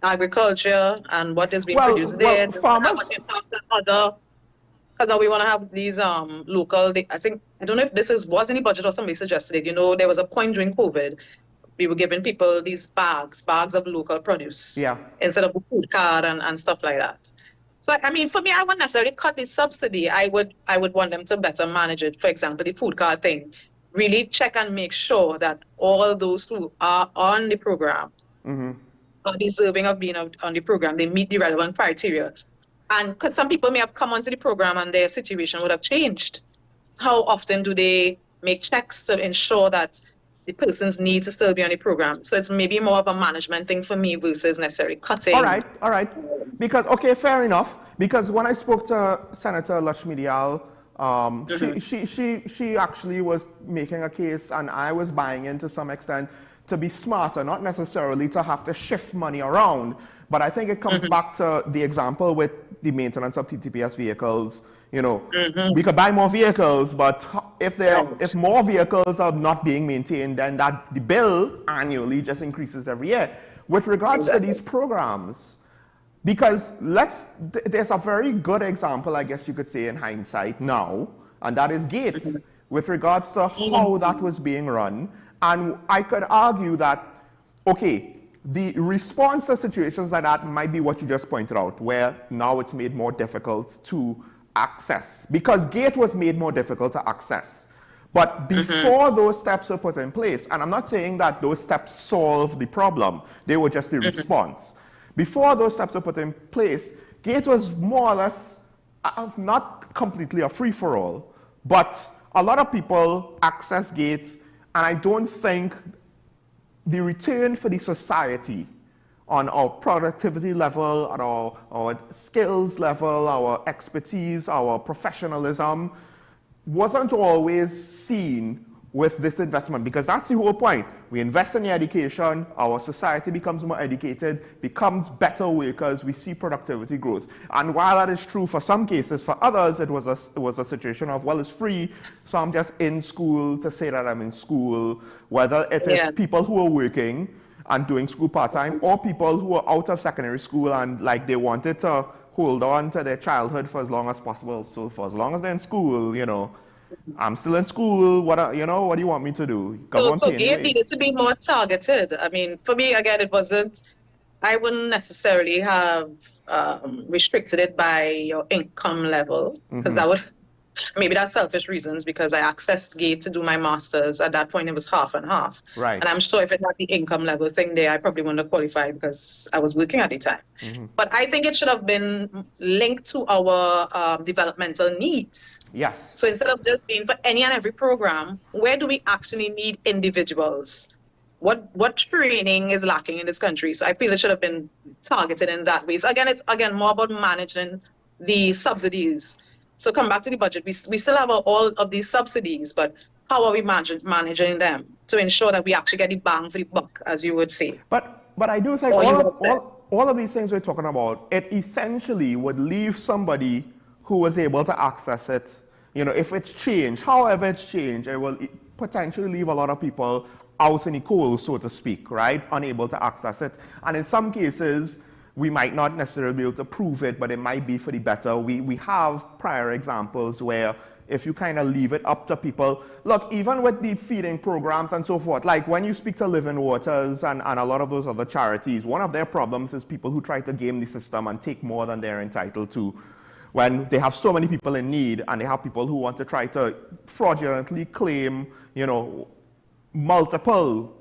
agriculture and what is being produced there, farmers, because we want to have these local, I don't know if this was in the budget or somebody suggested it. You know, there was a point during COVID, we were giving people these bags of local produce instead of a food card and stuff like that. So, I mean, for me, I wouldn't necessarily cut the subsidy. I would want them to better manage it. For example, the food card thing, really check and make sure that all those who are on the program are deserving of being on the program. They meet the relevant criteria. And because some people may have come onto the program and their situation would have changed. How often do they make checks to ensure that the person's need to still be on the program? So it's maybe more of a management thing for me versus necessarily cutting. All right. Because, okay, fair enough. Because when I spoke to Senator Lakshmi Dayal, she actually was making a case, and I was buying in to some extent, to be smarter, not necessarily to have to shift money around. But I think it comes back to the example with the maintenance of TTPS vehicles. You know, we could buy more vehicles, but if more vehicles are not being maintained, then the bill annually just increases every year. With regards to these programs, because there's a very good example, I guess you could say in hindsight now, and that is Gates, with regards to how that was being run. And I could argue that, okay, the response to situations like that might be what you just pointed out, where now it's made more difficult to access, because Gate was made more difficult to access. But before those steps were put in place, and I'm not saying that those steps solved the problem, they were just the response. Before those steps were put in place, Gate was more or less, not completely a free-for-all, but a lot of people access Gate, and I don't think the return for the society on our productivity level, on our skills level, our expertise, our professionalism, wasn't always seen with this investment, because that's the whole point. We invest in the education, our society becomes more educated, becomes better workers, we see productivity growth. And while that is true for some cases, for others it was a situation of, well, it's free, so I'm just in school to say that I'm in school, whether it is people who are working and doing school part-time, or people who are out of secondary school and like they wanted to hold on to their childhood for as long as possible. So for as long as they're in school, you know, I'm still in school, what do you want me to do? So Gabe needed to be more targeted. I mean, for me, again, I wouldn't necessarily have restricted it by your income level, because that would, maybe that's selfish reasons, because I accessed Gate to do my master's. At that point, it was half and half. Right. And I'm sure if it had the income level thing there, I probably wouldn't have qualified because I was working at the time. But I think it should have been linked to our developmental needs. Yes. So instead of just being for any and every program, where do we actually need individuals? What training is lacking in this country? So I feel it should have been targeted in that way. So again, it's more about managing the subsidies. So come back to the budget. We still have all of these subsidies, but how are we managing them to ensure that we actually get the bang for the buck, as you would say? But I do think all of these things we're talking about, it essentially would leave somebody who was able to access it. You know, if it's changed, however it's changed, it will potentially leave a lot of people out in the cold, so to speak, right? Unable to access it. And in some cases, we might not necessarily be able to prove it, but it might be for the better. We have prior examples where if you kind of leave it up to people. Look, even with the feeding programs and so forth, like when you speak to Living Waters and a lot of those other charities, one of their problems is people who try to game the system and take more than they're entitled to. When they have so many people in need and they have people who want to try to fraudulently claim, you know, multiple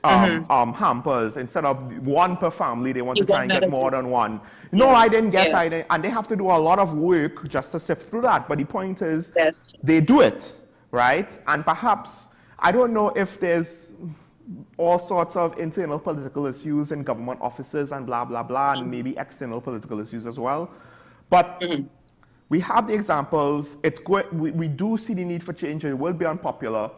hampers instead of one per family, they want to try and get more than one. No, I didn't get it, and they have to do a lot of work just to sift through that. But the point is, they do it, right? And perhaps, I don't know if there's all sorts of internal political issues in government offices and blah, blah, blah, and maybe external political issues as well. But we have the examples. We do see the need for change. It will be unpopular.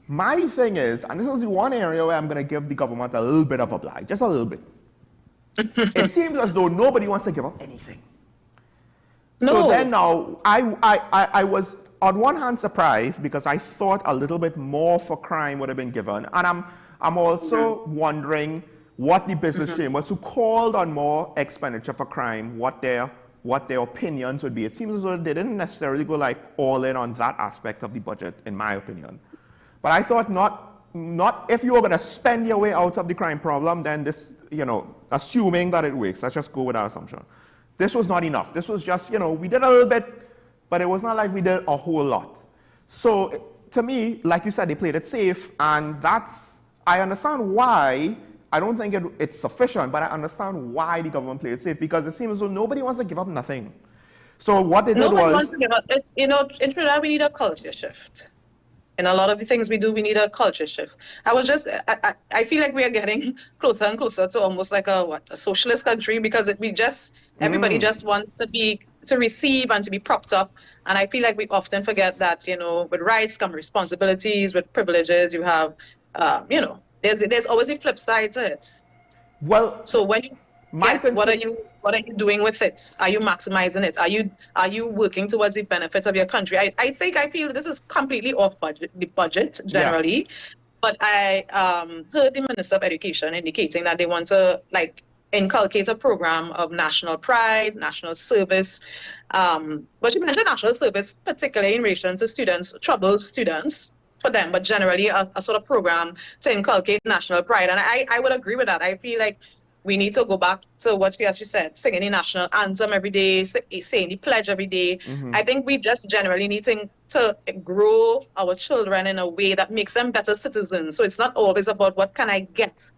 My thing is, and this is the one area where I'm going to give the government a little bit of a blight, just a little bit. It seems as though nobody wants to give up anything. No. So then now, I was on one hand surprised because I thought a little bit more for crime would have been given. And I'm also wondering what the business chambers who called on more expenditure for crime, what their opinions would be. It seems as though they didn't necessarily go like all in on that aspect of the budget, in my opinion. But I thought not if you were going to spend your way out of the crime problem, then this, you know, assuming that it works, let's just go with that assumption. This was not enough. This was just, you know, we did a little bit, but it was not like we did a whole lot. So to me, like you said, they played it safe, and I understand why. I don't think it's sufficient, but I understand why the government played it safe, because it seems as though nobody wants to give up nothing. So what they did Nobody wants to give up. It's, you know, in Trinidad, we need a culture shift. In a lot of the things we do, we need a culture shift. I feel like we are getting closer and closer to almost like a socialist country, because everybody just wants to receive and to be propped up. And I feel like we often forget that, you know, with rights come responsibilities, with privileges, you have, you know, there's always a flip side to it. Well, so when you what are you doing with it? Are you maximizing it? Are you working towards the benefits of your country? I feel this is completely off the budget generally, but I heard the Minister of Education indicating that they want to like inculcate a program of national pride, national service. But you mentioned national service, particularly in relation to students, troubled students, for them, but generally a sort of program to inculcate national pride. And I would agree with that. I feel like we need to go back to what she said, singing the national anthem every day, saying the pledge every day. I think we just generally need to grow our children in a way that makes them better citizens. So it's not always about what can I get?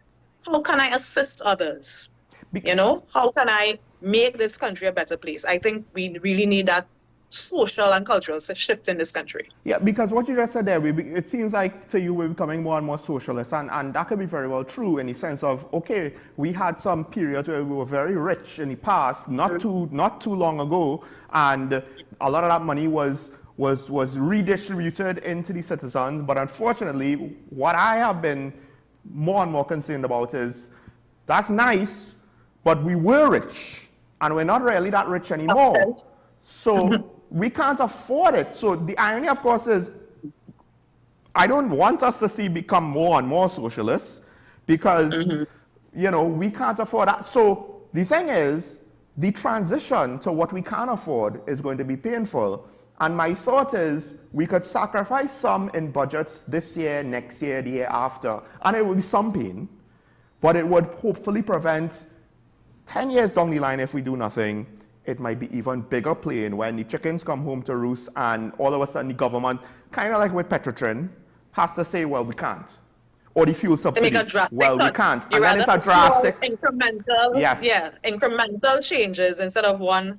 How can I assist others? You know, how can I make this country a better place? I think we really need that social and cultural shift in this country. Yeah, because what you just said there, it seems like to you we're becoming more and more socialist, and that could be very well true in the sense of, okay, we had some periods where we were very rich in the past, not too long ago, and a lot of that money was redistributed into the citizens. But unfortunately, what I have been more and more concerned about is, that's nice, but we were rich, and we're not really that rich anymore. So we can't afford it. So the irony, of course, is I don't want us to become more and more socialists, because, you know, we can't afford that. So the thing is, the transition to what we can afford is going to be painful. And my thought is we could sacrifice some in budgets this year, next year, the year after, and it would be some pain, but it would hopefully prevent 10 years down the line, if we do nothing, it might be even bigger pain when the chickens come home to roost and all of a sudden the government, kind of like with Petrotrin, has to say, well, we can't. Or the fuel subsidy, well, we can't. And then it's a drastic... incremental, incremental changes instead of one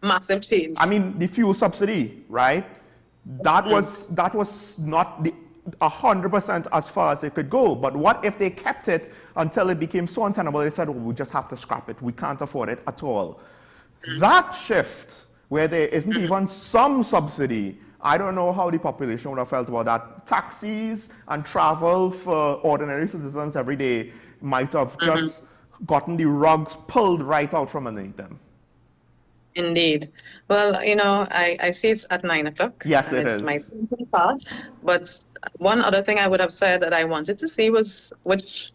massive change. I mean, the fuel subsidy, right? That was not 100% as far as it could go. But what if they kept it until it became so untenable, they said, oh, we just have to scrap it. We can't afford it at all. That shift, where there isn't even some subsidy, I don't know how the population would have felt about that. Taxis and travel for ordinary citizens every day might have just gotten the rugs pulled right out from underneath them. Indeed. Well, you know, I see it's at 9 o'clock. Yes, it is. My part. But one other thing I would have said that I wanted to see was, which,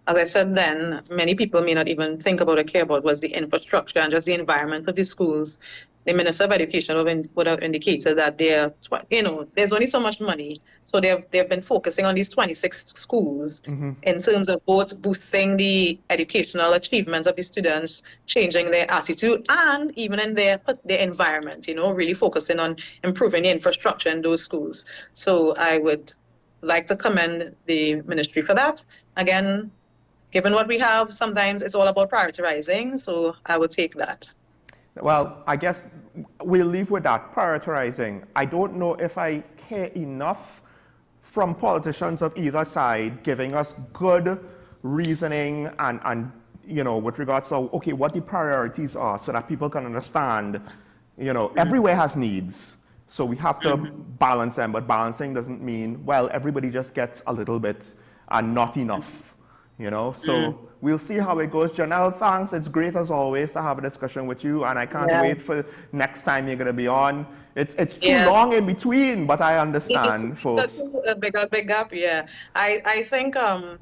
as I said then, many people may not even think about or care about, was the infrastructure and just the environment of the schools. the Minister of Education would have indicated that there's only so much money. So they've been focusing on these 26 schools in terms of both boosting the educational achievements of the students, changing their attitude, and even in their environment, really focusing on improving the infrastructure in those schools. So I would like to commend the ministry for that. Again, given what we have, sometimes it's all about prioritizing, so I would take that. Well, I guess we'll leave with that, prioritizing. I don't know if I care enough from politicians of either side giving us good reasoning and with regards to, okay, what the priorities are so that people can understand, everywhere has needs. So we have to balance them, but balancing doesn't mean, well, everybody just gets a little bit and not enough, So we'll see how it goes. Janelle, thanks. It's great as always to have a discussion with you, and I can't wait for next time you're going to be on. It's too long in between, but I understand, folks. A big gap, yeah. I think I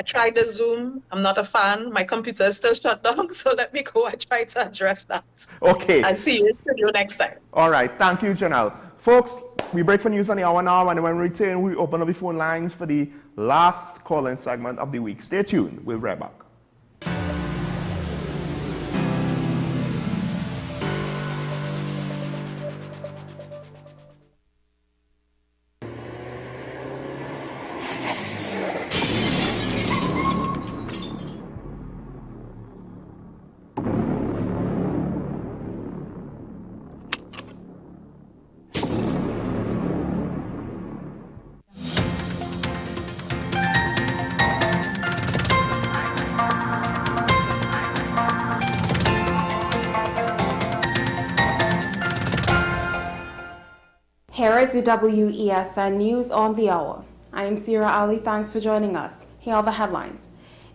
tried the Zoom. I'm not a fan. My computer is still shut down, so let me go and try to address that. Okay. And see you in studio next time. All right. Thank you, Janelle. Folks, we break for news on the hour now, and when we return, we open up the phone lines for the last call-in segment of the week. Stay tuned. We'll be right back. Here is the WESN News on the Hour. I am Sierra Ali. Thanks for joining us. Here are the headlines.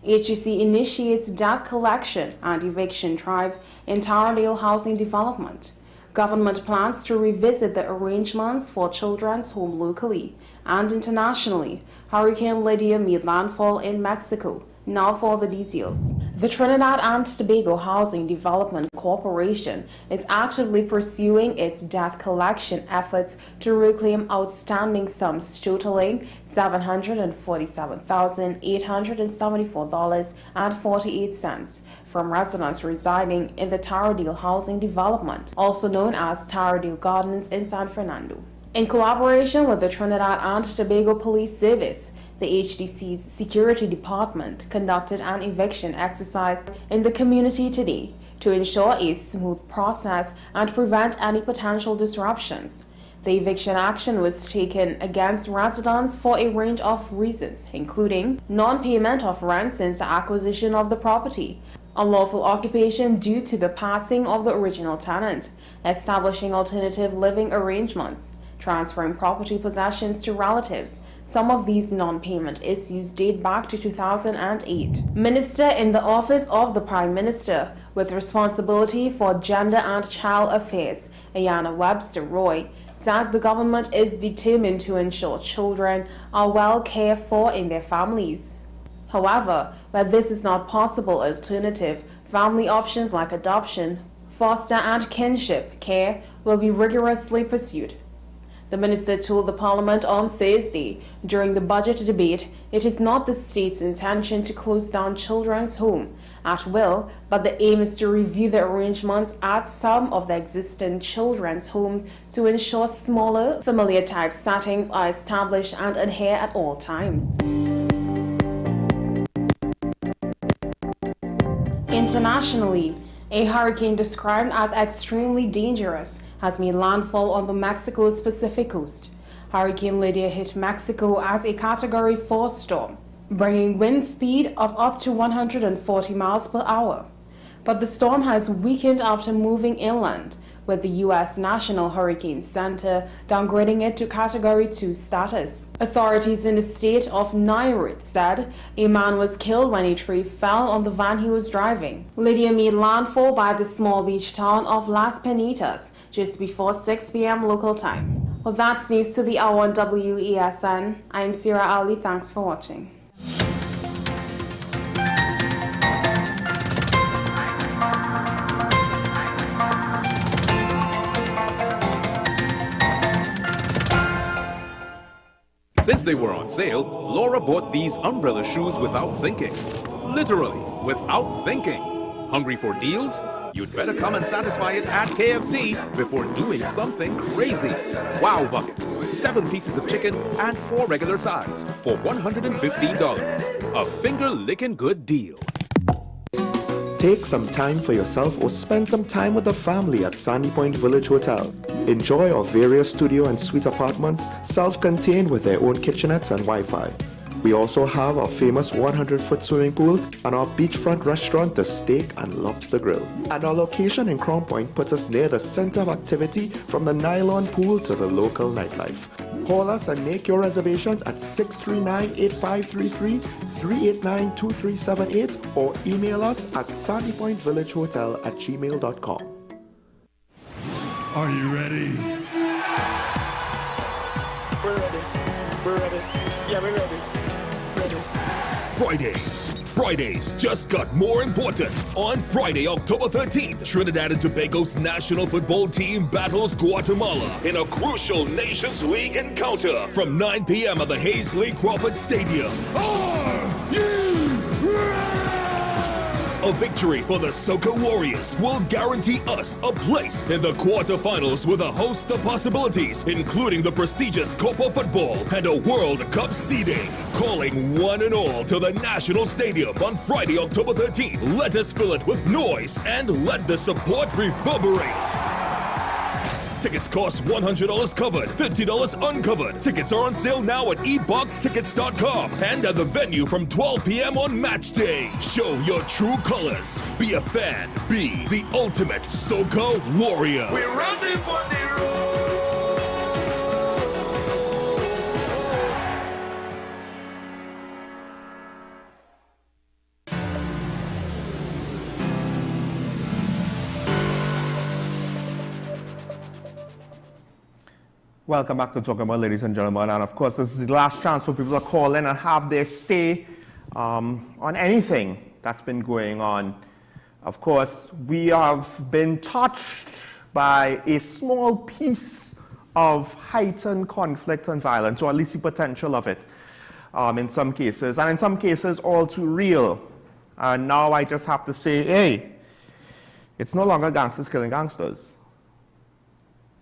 HGC initiates debt collection and eviction drive in Taradale housing development. Government plans to revisit the arrangements for children's home locally and internationally. Hurricane Lydia made landfall in Mexico. Now for the details. The Trinidad and Tobago Housing Development Corporation is actively pursuing its debt collection efforts to reclaim outstanding sums totaling $747,874.48 from residents residing in the Taradale Housing Development, also known as Taradale Gardens in San Fernando. In collaboration with the Trinidad and Tobago Police Service, the HDC's Security Department conducted an eviction exercise in the community today to ensure a smooth process and prevent any potential disruptions. The eviction action was taken against residents for a range of reasons, including non-payment of rent since the acquisition of the property, unlawful occupation due to the passing of the original tenant, establishing alternative living arrangements, transferring property possessions to relatives. Some of these non-payment issues date back to 2008. Minister in the Office of the Prime Minister with responsibility for gender and child affairs, Ayanna Webster Roy, says the government is determined to ensure children are well cared for in their families. However, where this is not possible, alternative family options like adoption, foster and kinship care will be rigorously pursued. The minister told the Parliament on Thursday during the budget debate it is not the state's intention to close down children's home at will, but the aim is to review the arrangements at some of the existing children's homes to ensure smaller, familiar type settings are established and adhere at all times. Internationally, a hurricane described as extremely dangerous has made landfall on the Mexico's Pacific coast. Hurricane Lydia hit Mexico as a Category 4 storm, bringing wind speed of up to 140 miles per hour. But the storm has weakened after moving inland, with the U.S. National Hurricane Center downgrading it to Category 2 status. Authorities in the state of Nayarit said a man was killed when a tree fell on the van he was driving. Lydia made landfall by the small beach town of Las Penitas just before 6 p.m. local time. Well, that's news to the hour on WESN. I'm Sierra Ali. Thanks for watching. Since they were on sale, Laura bought these umbrella shoes without thinking. Literally, without thinking. Hungry for deals? You'd better come and satisfy it at KFC before doing something crazy. Wow Bucket, 7 pieces of chicken and 4 regular sides for $115. A finger-licking good deal. Take some time for yourself or spend some time with the family at Sandy Point Village Hotel. Enjoy our various studio and suite apartments, self-contained with their own kitchenettes and Wi-Fi. We also have our famous 100-foot swimming pool and our beachfront restaurant, the Steak and Lobster Grill. And our location in Crown Point puts us near the center of activity from the nylon pool to the local nightlife. Call us and make your reservations at 639-8533, 389-2378, or email us at sandypointvillagehotel@gmail.com. Are you ready? We're ready. We're ready. Yeah, we're ready. Fridays just got more important. On Friday, October 13th, Trinidad and Tobago's national football team battles Guatemala in a crucial Nations League encounter from 9 p.m. at the Hazley Crawford Stadium. A victory for the Soca Warriors will guarantee us a place in the quarterfinals with a host of possibilities, including the prestigious Copa Football and a World Cup seeding. Calling one and all to the National Stadium on Friday, October 13th. Let us fill it with noise and let the support reverberate. Tickets cost $100 covered, $50 uncovered. Tickets are on sale now at eboxtickets.com and at the venue from 12 p.m. on match day. Show your true colors. Be a fan. Be the ultimate Soca Warrior. We're ready for the road. Welcome back to Talking About, ladies and gentlemen. And of course, this is the last chance for people to call in and have their say on anything that's been going on. Of course, we have been touched by a small piece of heightened conflict and violence, or at least the potential of it in some cases, and in some cases all too real. And now I just have to say, hey, it's no longer gangsters killing gangsters.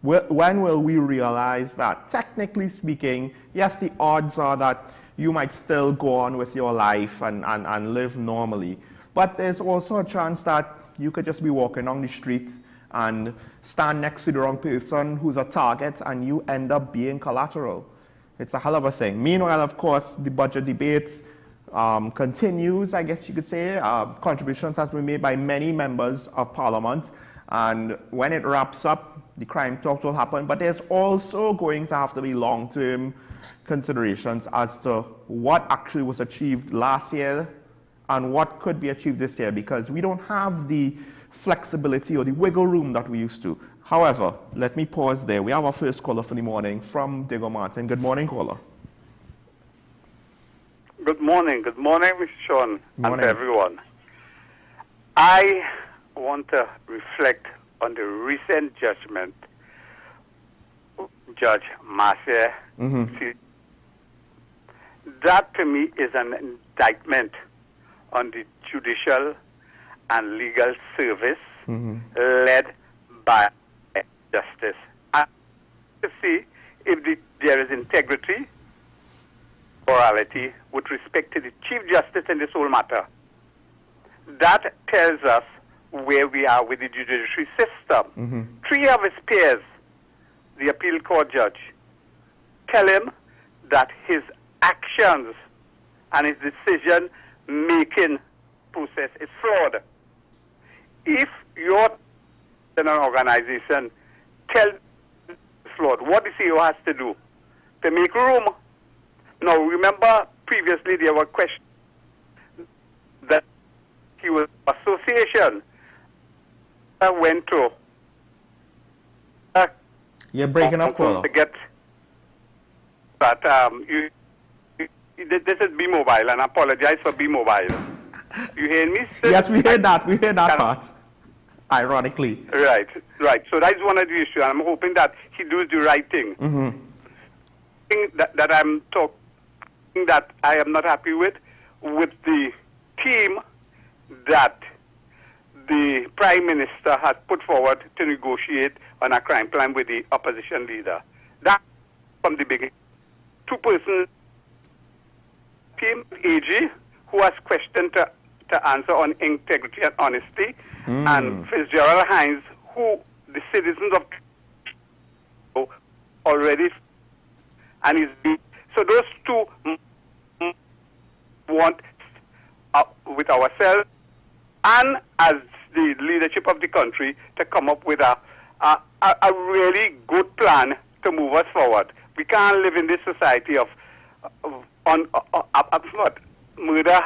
When will we realize that, technically speaking, yes, the odds are that you might still go on with your life and live normally, but there's also a chance that you could just be walking down the street and stand next to the wrong person who's a target and you end up being collateral. It's a hell of a thing. Meanwhile, of course, the budget debates continues, I guess you could say. Contributions have been made by many members of Parliament, and when it wraps up, the crime talks will happen, but there's also going to have to be long-term considerations as to what actually was achieved last year and what could be achieved this year, because we don't have the flexibility or the wiggle room that we used to. However, let me pause there. We have our first caller for the morning from Diego Martin. Good morning, caller. Good morning, Mr. Sean, and to everyone. I want to reflect on the recent judgment, Judge Marcia. That to me is an indictment on the judicial and legal service led by justice. And to see if there is integrity, morality with respect to the Chief Justice in this whole matter. That tells us where we are with the judiciary system. 3 of his peers, the appeal court judge, tell him that his actions and his decision-making process is flawed. If you're in an organization, tell it's flawed. What the CEO has to do to make room. Now, remember previously there were questions that he was association went to. You're breaking up, caller. To get that this is Bmobile, and I apologize for Bmobile. You hear me? Yes, we heard that. We heard that part. Ironically. Right. So that's one of the issues. I'm hoping that he does the right thing. that I'm talking that I am not happy with the team that the Prime Minister has put forward to negotiate on a crime plan with the opposition leader. That from the beginning. Two-person team, AG, who has questioned to answer on integrity and honesty, and Fitzgerald Hines, who the citizens of already, and is so those two want with ourselves and as the leadership of the country to come up with a really good plan to move us forward. We can't live in this society of murder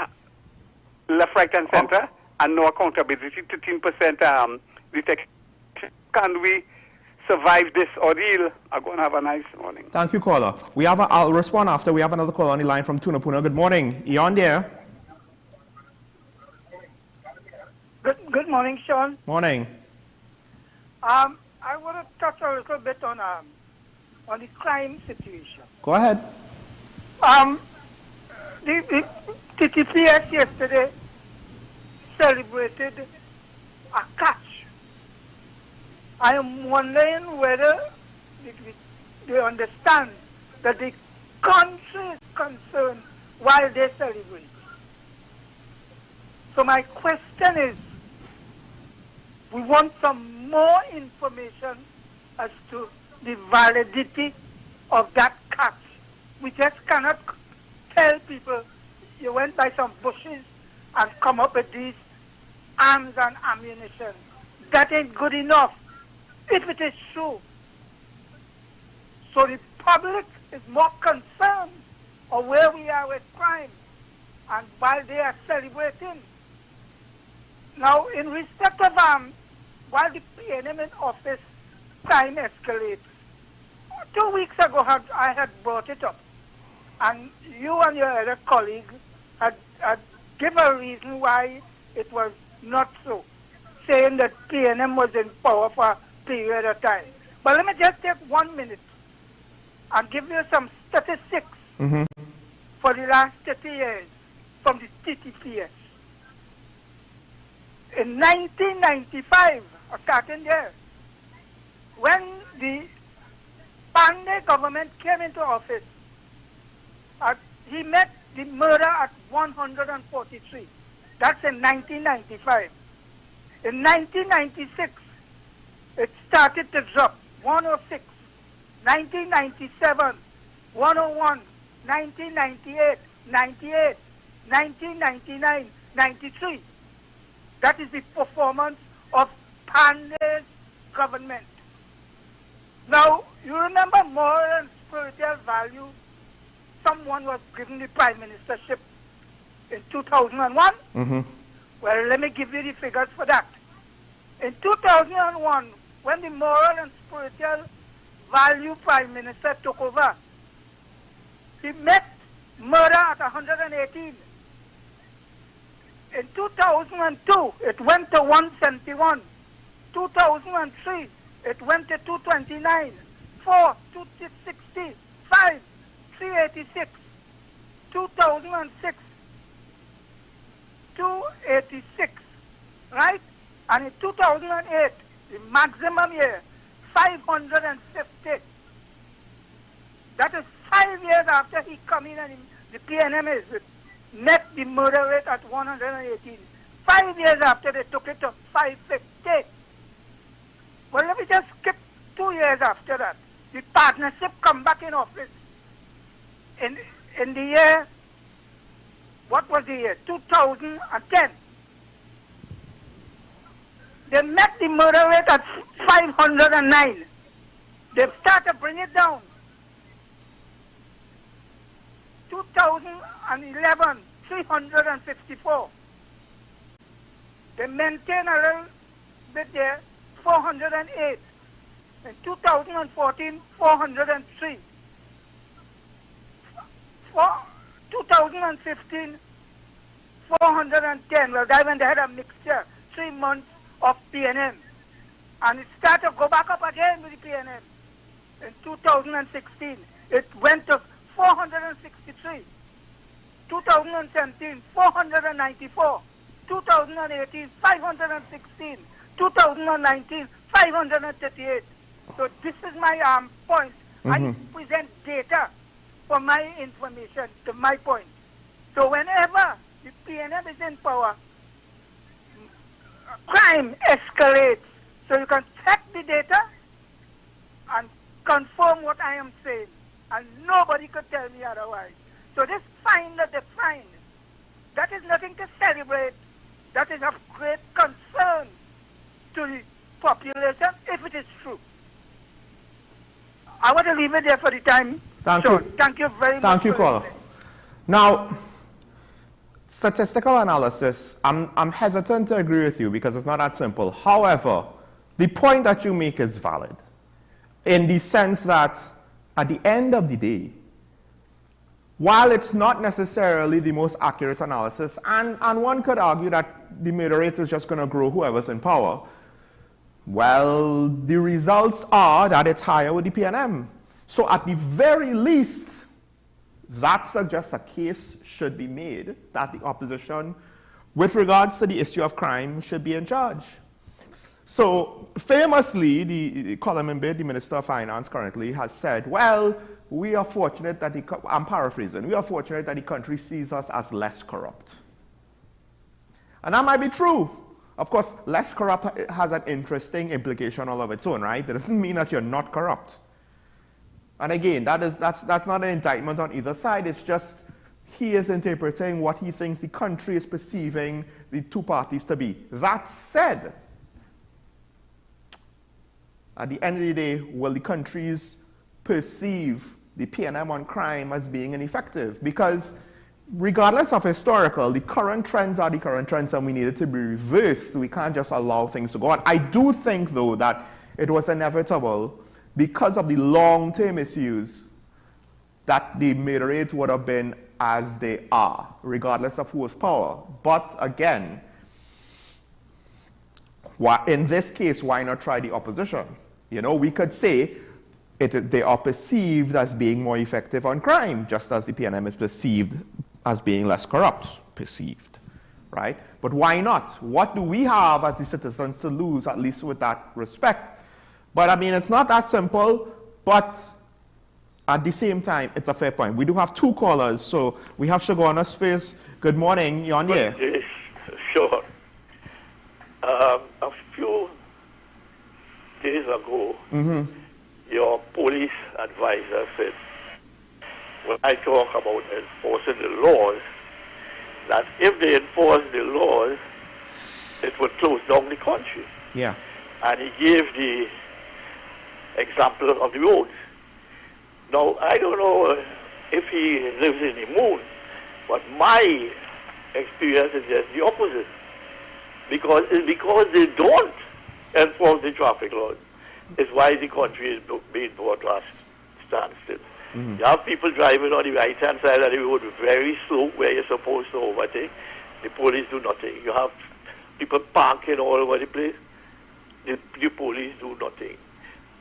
left, right, and center, and no accountability. 15% detection. Can we survive this ordeal? I'm going to have a nice morning. Thank you, caller. I'll respond after. We have another caller on the line from Tunapuna. Good morning. You on there? Good morning, Sean. Morning. I want to touch a little bit on the crime situation. Go ahead. The TTPS yesterday celebrated a catch. I am wondering whether they understand that the country is concerned while they celebrate. So my question is, we want some more information as to the validity of that catch. We just cannot tell people you went by some bushes and come up with these arms and ammunition. That ain't good enough, if it is true. So the public is more concerned of where we are with crime, and while they are celebrating. Now, in respect of while the PNM in office, crime escalates. 2 weeks ago, I had brought it up, and you and your other colleague had given a reason why it was not so, saying that PNM was in power for a period of time. But let me just take 1 minute and give you some statistics for the last 30 years from the TTPS. In 1995, starting there, when the Pandey government came into office, he met the murder at 143. That's in 1995. In 1996, it started to drop, 106. 1997, 101. 1998, 98. 1999, 93. That is the performance of Pandey's government. Now, you remember moral and spiritual value. Someone was given the prime ministership in 2001. Well, let me give you the figures for that. In 2001, when the moral and spiritual value prime minister took over, he met murder at 118. In 2002, it went to 171. 2003, it went to 229. 4, 260. 5, 386. 2006, 286. Right? And in 2008, the maximum year, 550. That is 5 years after he come in and the PNM is met the murder rate at 118. 5 years after they took it to 550. Well, let me just skip 2 years after that. The partnership come back in office. In the year, what was the year? 2010. They met the murder rate at 509. They've started to bring it down. 2011, 354. They maintain a little bit there, 408. In 2014, 403. 2015, 410. Well, that when they had a mixture, 3 months of PNM. And it started to go back up again with the PNM. In 2016, It went to 463. 2017, 494. 2018, 516. 2019, 538. So this is my point. I present data for my information to my point. So whenever the PNM is in power, crime escalates. So you can check the data and confirm what I am saying. And nobody could tell me otherwise. So this fine that they find, that is nothing to celebrate. That is of great concern to the population if it is true. I want to leave it there for the time. Thank you. Thank you very much. Thank you, caller. Now, statistical analysis, I'm hesitant to agree with you because it's not that simple. However, the point that you make is valid in the sense that at the end of the day, while it's not necessarily the most accurate analysis, and one could argue that the murder rate is just going to grow whoever's in power, well, the results are that it's higher with the PNM. So at the very least, that suggests a case should be made that the opposition, with regards to the issue of crime, should be in charge. So famously, the Colin Mbid, the Minister of Finance currently, has said, well, we are fortunate that I'm paraphrasing, we are fortunate that the country sees us as less corrupt. And that might be true. Of course, less corrupt has an interesting implication all of its own, right? That doesn't mean that you're not corrupt. And again, that's not an indictment on either side. It's just he is interpreting what he thinks the country is perceiving the two parties to be. That said, at the end of the day, will the countries perceive the PNM on crime as being ineffective? Because regardless of historical, the current trends are the current trends and we need it to be reversed. We can't just allow things to go on. I do think, though, that it was inevitable because of the long-term issues that the murder rates would have been as they are, regardless of who was power. But again, in this case, why not try the opposition? You know, we could say they are perceived as being more effective on crime, just as the PNM is perceived as being less corrupt, perceived, right? But why not? What do we have as the citizens to lose, at least with that respect? But I mean, it's not that simple, but at the same time, it's a fair point. We do have two callers, so we have Shagona's face. Good morning, you're on here. Yes, sure. A few days ago, your police advisor said, when I talk about enforcing the laws, that if they enforce the laws, it would close down the country. Yeah. And he gave the example of the roads. Now, I don't know if he lives in the moon, but my experience is just the opposite. Because they don't enforce the traffic laws. It's why the country is being brought to a standstill. You have people driving on the right-hand side of the road very slow where you're supposed to overtake. The police do nothing. You have people parking all over the place. The police do nothing.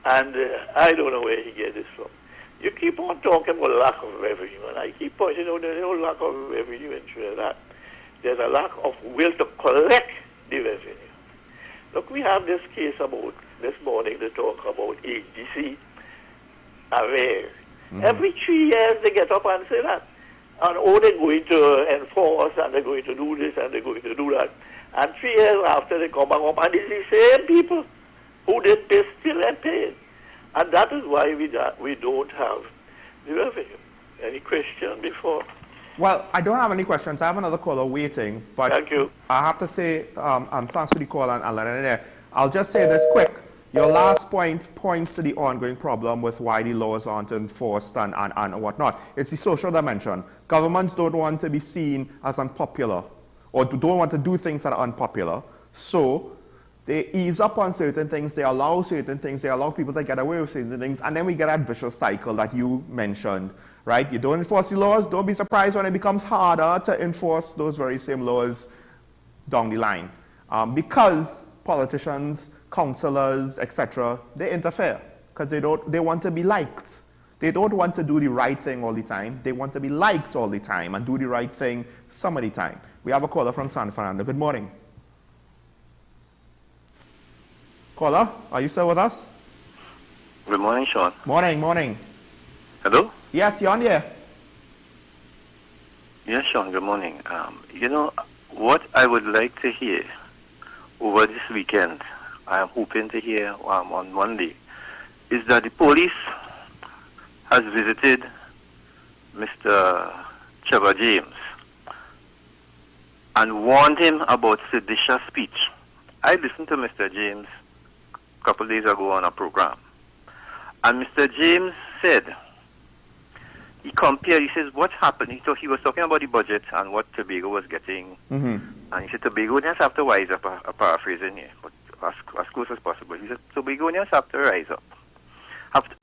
And I don't know where he gets this from. You keep on talking about lack of revenue, and I keep pointing out there's no lack of revenue in Trinidad. There's a lack of will to collect the revenue. Look, we have this case about this morning to talk about agency arrears. Every 3 years they get up and say that. And oh, they're going to enforce, and they're going to do this, and they're going to do that. And 3 years after they come back home, and it's the same people who they still ain't paying. And that is why we don't have the revenue. Any question before? Well, I don't have any questions. I have another caller waiting. But thank you. I have to say, thanks for the call and let it in there. I'll just say this quick. Your last point points to the ongoing problem with why the laws aren't enforced and whatnot. It's the social dimension. Governments don't want to be seen as unpopular or don't want to do things that are unpopular. So they ease up on certain things, they allow certain things, they allow people to get away with certain things, and then we get that vicious cycle that you mentioned, right? You don't enforce the laws, don't be surprised when it becomes harder to enforce those very same laws down the line. Because politicians, councillors, etc., they interfere because they want to be liked. They don't want to do the right thing all the time. They want to be liked all the time and do the right thing some of the time. We have a caller from San Fernando. Good morning. Caller, are you still with us? Good morning, Sean. Morning, morning. Hello? Yes, you're on here. Yes, Sean, good morning. You know, what I would like to hear over this weekend, I am hoping to hear on Monday, is that the police has visited Mr. Trevor James and warned him about seditious speech. I listened to Mr. James a couple of days ago on a program, and Mr. James said, he compared, he says, what's happening? So he was talking about the budget and what Tobago was getting. And he said, Tobagonians have to rise up, paraphrasing here, but as close as possible. He said, Tobagonians have to rise up.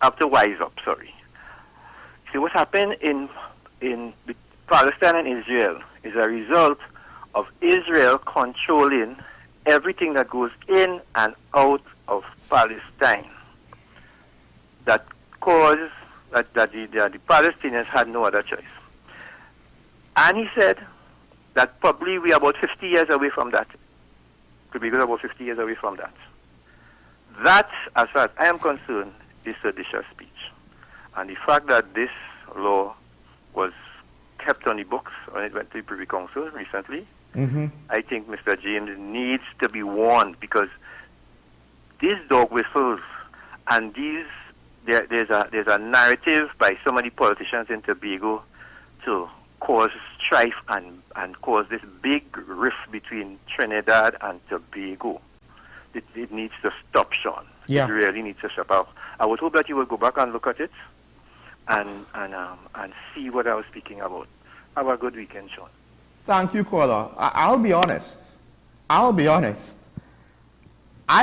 Have to wise up, sorry. See, what happened in Palestine and Israel is a result of Israel controlling everything that goes in and out of Palestine. That caused that the Palestinians had no other choice. And he said that probably we are about 50 years away from that. Could be about 50 years away from that. That, as far as I am concerned, is seditious speech. And the fact that this law was kept on the books when it went to the Privy Council recently, I think Mr. James needs to be warned, because these dog whistles and these there's a narrative by so many politicians in Tobago to cause strife and cause this big rift between Trinidad and Tobago. It needs to stop, Sean. Yeah. It really needs to stop. I would hope that you will go back and look at it and see what I was speaking about. Have a good weekend, Sean. Thank you, caller. I'll be honest. I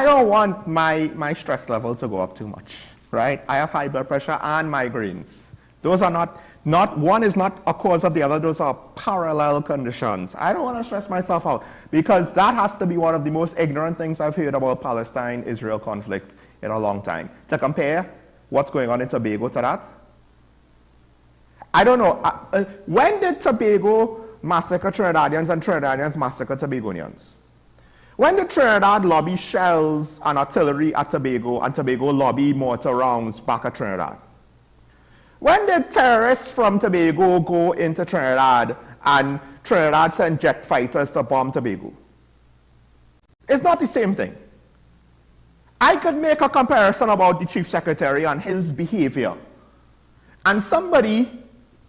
don't want my stress level to go up too much, right? I have high blood pressure and migraines. Those are not one is not a cause of the other. Those are parallel conditions. I don't want to stress myself out, because that has to be one of the most ignorant things I've heard about Palestine-Israel conflict in a long time. To compare what's going on in Tobago to that, I don't know. When did Tobago massacre Trinidadians and Trinidadians massacre Tobagonians? When did Trinidad lobby shells and artillery at Tobago and Tobago lobby mortar rounds back at Trinidad? When did terrorists from Tobago go into Trinidad and Trinidad send jet fighters to bomb Tobago? It's not the same thing. I could make a comparison about the Chief Secretary and his behavior, and somebody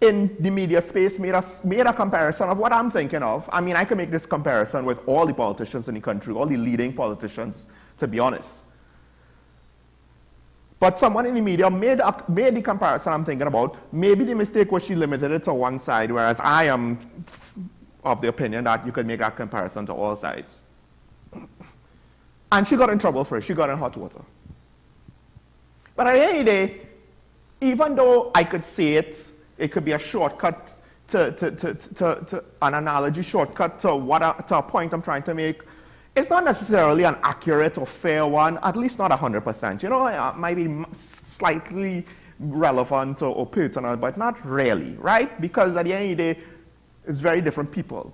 in the media space made a comparison of what I'm thinking of. I mean, I can make this comparison with all the politicians in the country, all the leading politicians, to be honest. But someone in the media made the comparison I'm thinking about. Maybe the mistake was she limited it to one side, whereas I am of the opinion that you could make that comparison to all sides. And she got in trouble for it. She got in hot water. But at the end of the day, even though I could say it could be a shortcut to an analogy shortcut to a point I'm trying to make. It's not necessarily an accurate or fair one, at least not 100%. You know, it might be slightly relevant or pertinent, but not really, right? Because at the end of the day, it's very different people.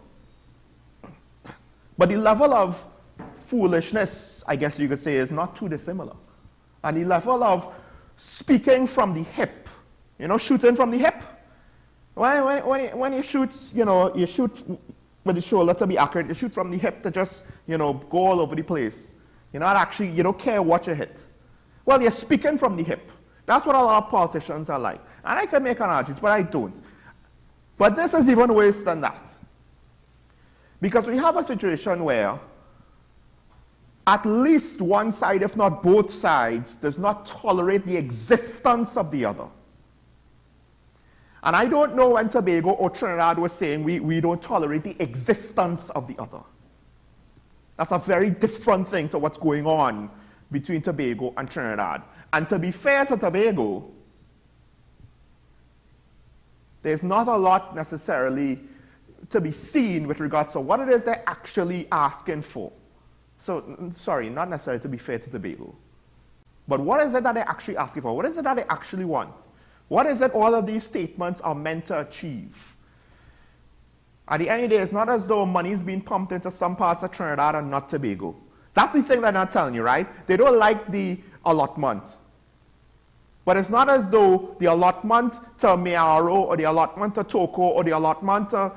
But the level of foolishness, I guess you could say, is not too dissimilar. And the level of speaking from the hip, you know, shooting from the hip. When you shoot, you know, you shoot with the shoulder to be accurate. You shoot from the hip to just, you know, go all over the place. You're not actually, you don't care what you hit. Well, you're speaking from the hip. That's what a lot of politicians are like. And I can make analogies, but I don't. But this is even worse than that. Because we have a situation where at least one side, if not both sides, does not tolerate the existence of the other. And I don't know when Tobago or Trinidad was saying we don't tolerate the existence of the other. That's a very different thing to what's going on between Tobago and Trinidad. And to be fair to Tobago, there's not a lot necessarily to be seen with regards to what it is they're actually asking for. So, sorry, not necessarily to be fair to Tobago. But what is it that they're actually asking for? What is it that they actually want? What is it all of these statements are meant to achieve? At the end of the day, it's not as though money is being pumped into some parts of Trinidad and not Tobago. That's the thing they're not telling you, right? They don't like the allotment. But it's not as though the allotment to Mayaro or the allotment to Toko or the allotment to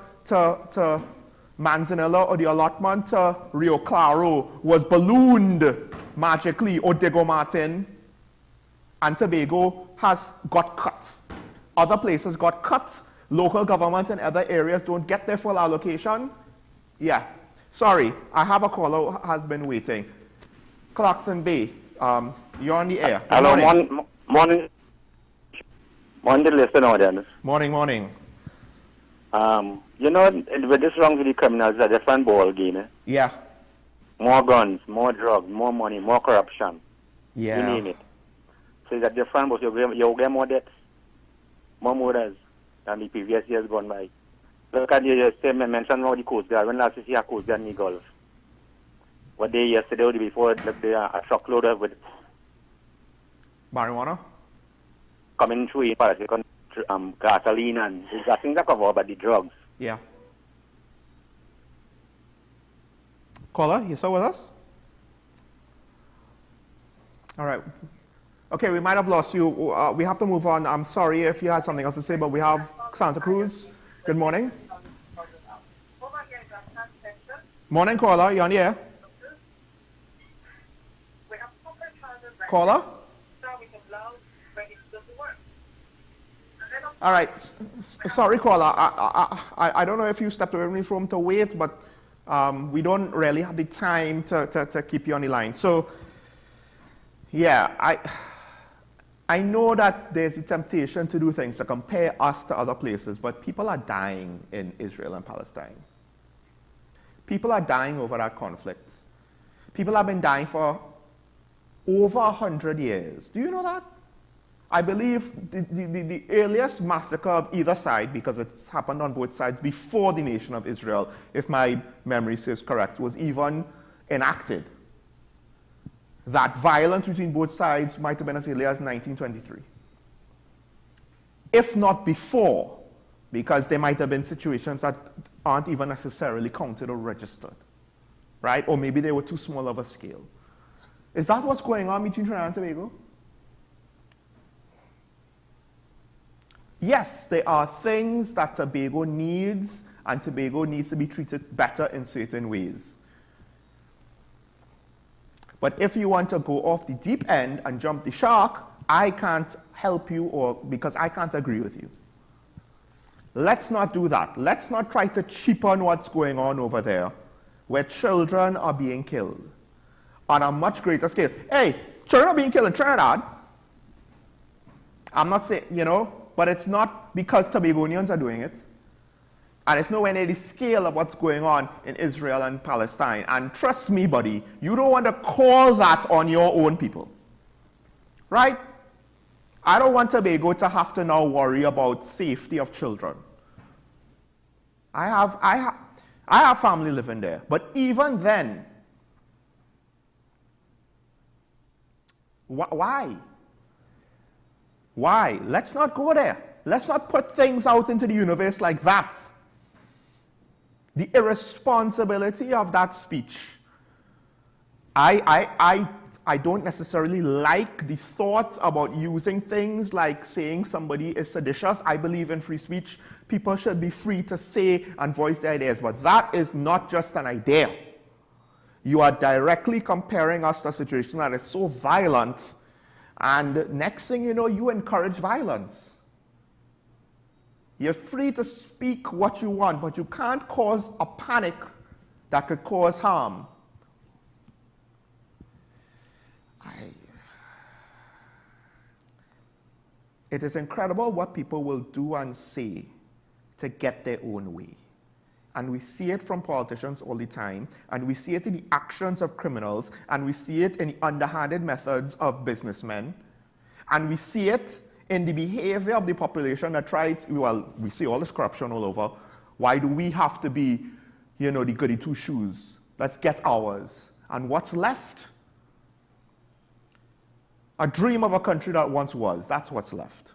Manzanilla or the allotment to Rio Claro was ballooned magically, or Diego Martin and Tobago has got cut. Other places got cut. Local governments in other areas don't get their full allocation. Yeah. Sorry, I have a caller who has been waiting. Clarkson Bay, you're on the air. Hello, morning. Morning, listen, audience. Morning, morning. You know, with this wrong with the criminals, it's a different ball game. Eh? Yeah. More guns, more drugs, more money, more corruption. Yeah. You name it. So it's a different ball. You get more debts, more murders than the previous years gone by. Look at the statement mentioned about the Coast Guard. When last you see a Coast Guard in the Gulf? What day yesterday or the before, a truckload of with marijuana? Coming through in Paris, gasoline and the things are covered by the drugs. Yeah. Caller, you still with us? All right. Okay, we might have lost you. We have to move on. I'm sorry if you had something else to say, but we have Santa Cruz. Good morning. Morning, caller. You on the air? Caller? All right. Sorry, caller. I don't know if you stepped away from the phone to wait, but we don't really have the time to keep you on the line. So, yeah, I know that there's a temptation to do things to compare us to other places, but people are dying in Israel and Palestine. People are dying over that conflict. People have been dying for over 100 years. Do you know that? I believe the earliest massacre of either side, because it's happened on both sides before the nation of Israel, if my memory serves correct, was even enacted. That violence between both sides might have been as early as 1923. If not before, because there might have been situations that aren't even necessarily counted or registered, right? Or maybe they were too small of a scale. Is that what's going on between Trinidad and Tobago? Yes, there are things that Tobago needs, and Tobago needs to be treated better in certain ways. But if you want to go off the deep end and jump the shark, I can't help you, or because I can't agree with you. Let's not do that. Let's not try to cheapen what's going on over there, where children are being killed on a much greater scale. Hey, children are being killed in Trinidad. I'm not saying, you know, but it's not because Tobagonians are doing it. And it's nowhere near the scale of what's going on in Israel and Palestine. And trust me, buddy, you don't want to call that on your own people. Right? I don't want Tobago to have to now worry about safety of children. I have family living there. But even then, why? Why? Let's not go there. Let's not put things out into the universe like that. The irresponsibility of that speech. I don't necessarily like the thought about using things like saying somebody is seditious. I believe in free speech. People should be free to say and voice their ideas, but that is not just an idea. You are directly comparing us to a situation that is so violent, and next thing you know, you encourage violence. You're free to speak what you want, but you can't cause a panic that could cause harm. It is incredible what people will do and say to get their own way. And we see it from politicians all the time, and we see it in the actions of criminals, and we see it in the underhanded methods of businessmen, and we see it in the behavior of the population that tries, well, we see all this corruption all over. Why do we have to be, you know, the goody two-shoes? Let's get ours. And what's left? A dream of a country that once was. That's what's left.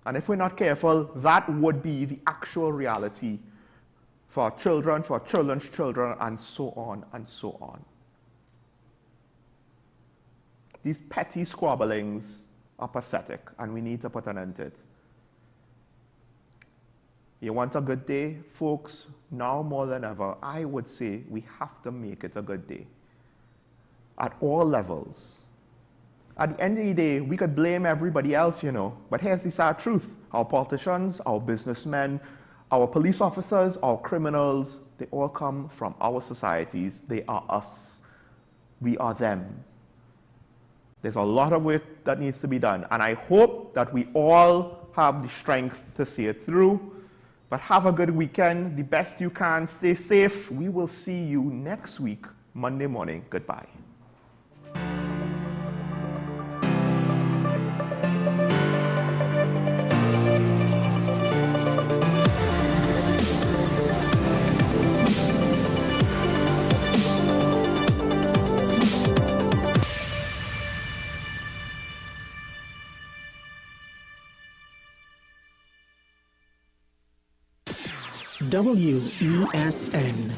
And if we're not careful, that would be the actual reality for our children, for our children's children, and so on and so on. These petty squabblings are pathetic, and we need to put an end to it. You want a good day, folks? Now more than ever, I would say we have to make it a good day at all levels. At the end of the day, we could blame everybody else, but here's the sad truth. Our politicians, our businessmen, our police officers, our criminals, they all come from our societies. They are us. We are them. There's a lot of work that needs to be done, and I hope that we all have the strength to see it through. But have a good weekend, the best you can, stay safe. We will see you next week, Monday morning. Goodbye. WESN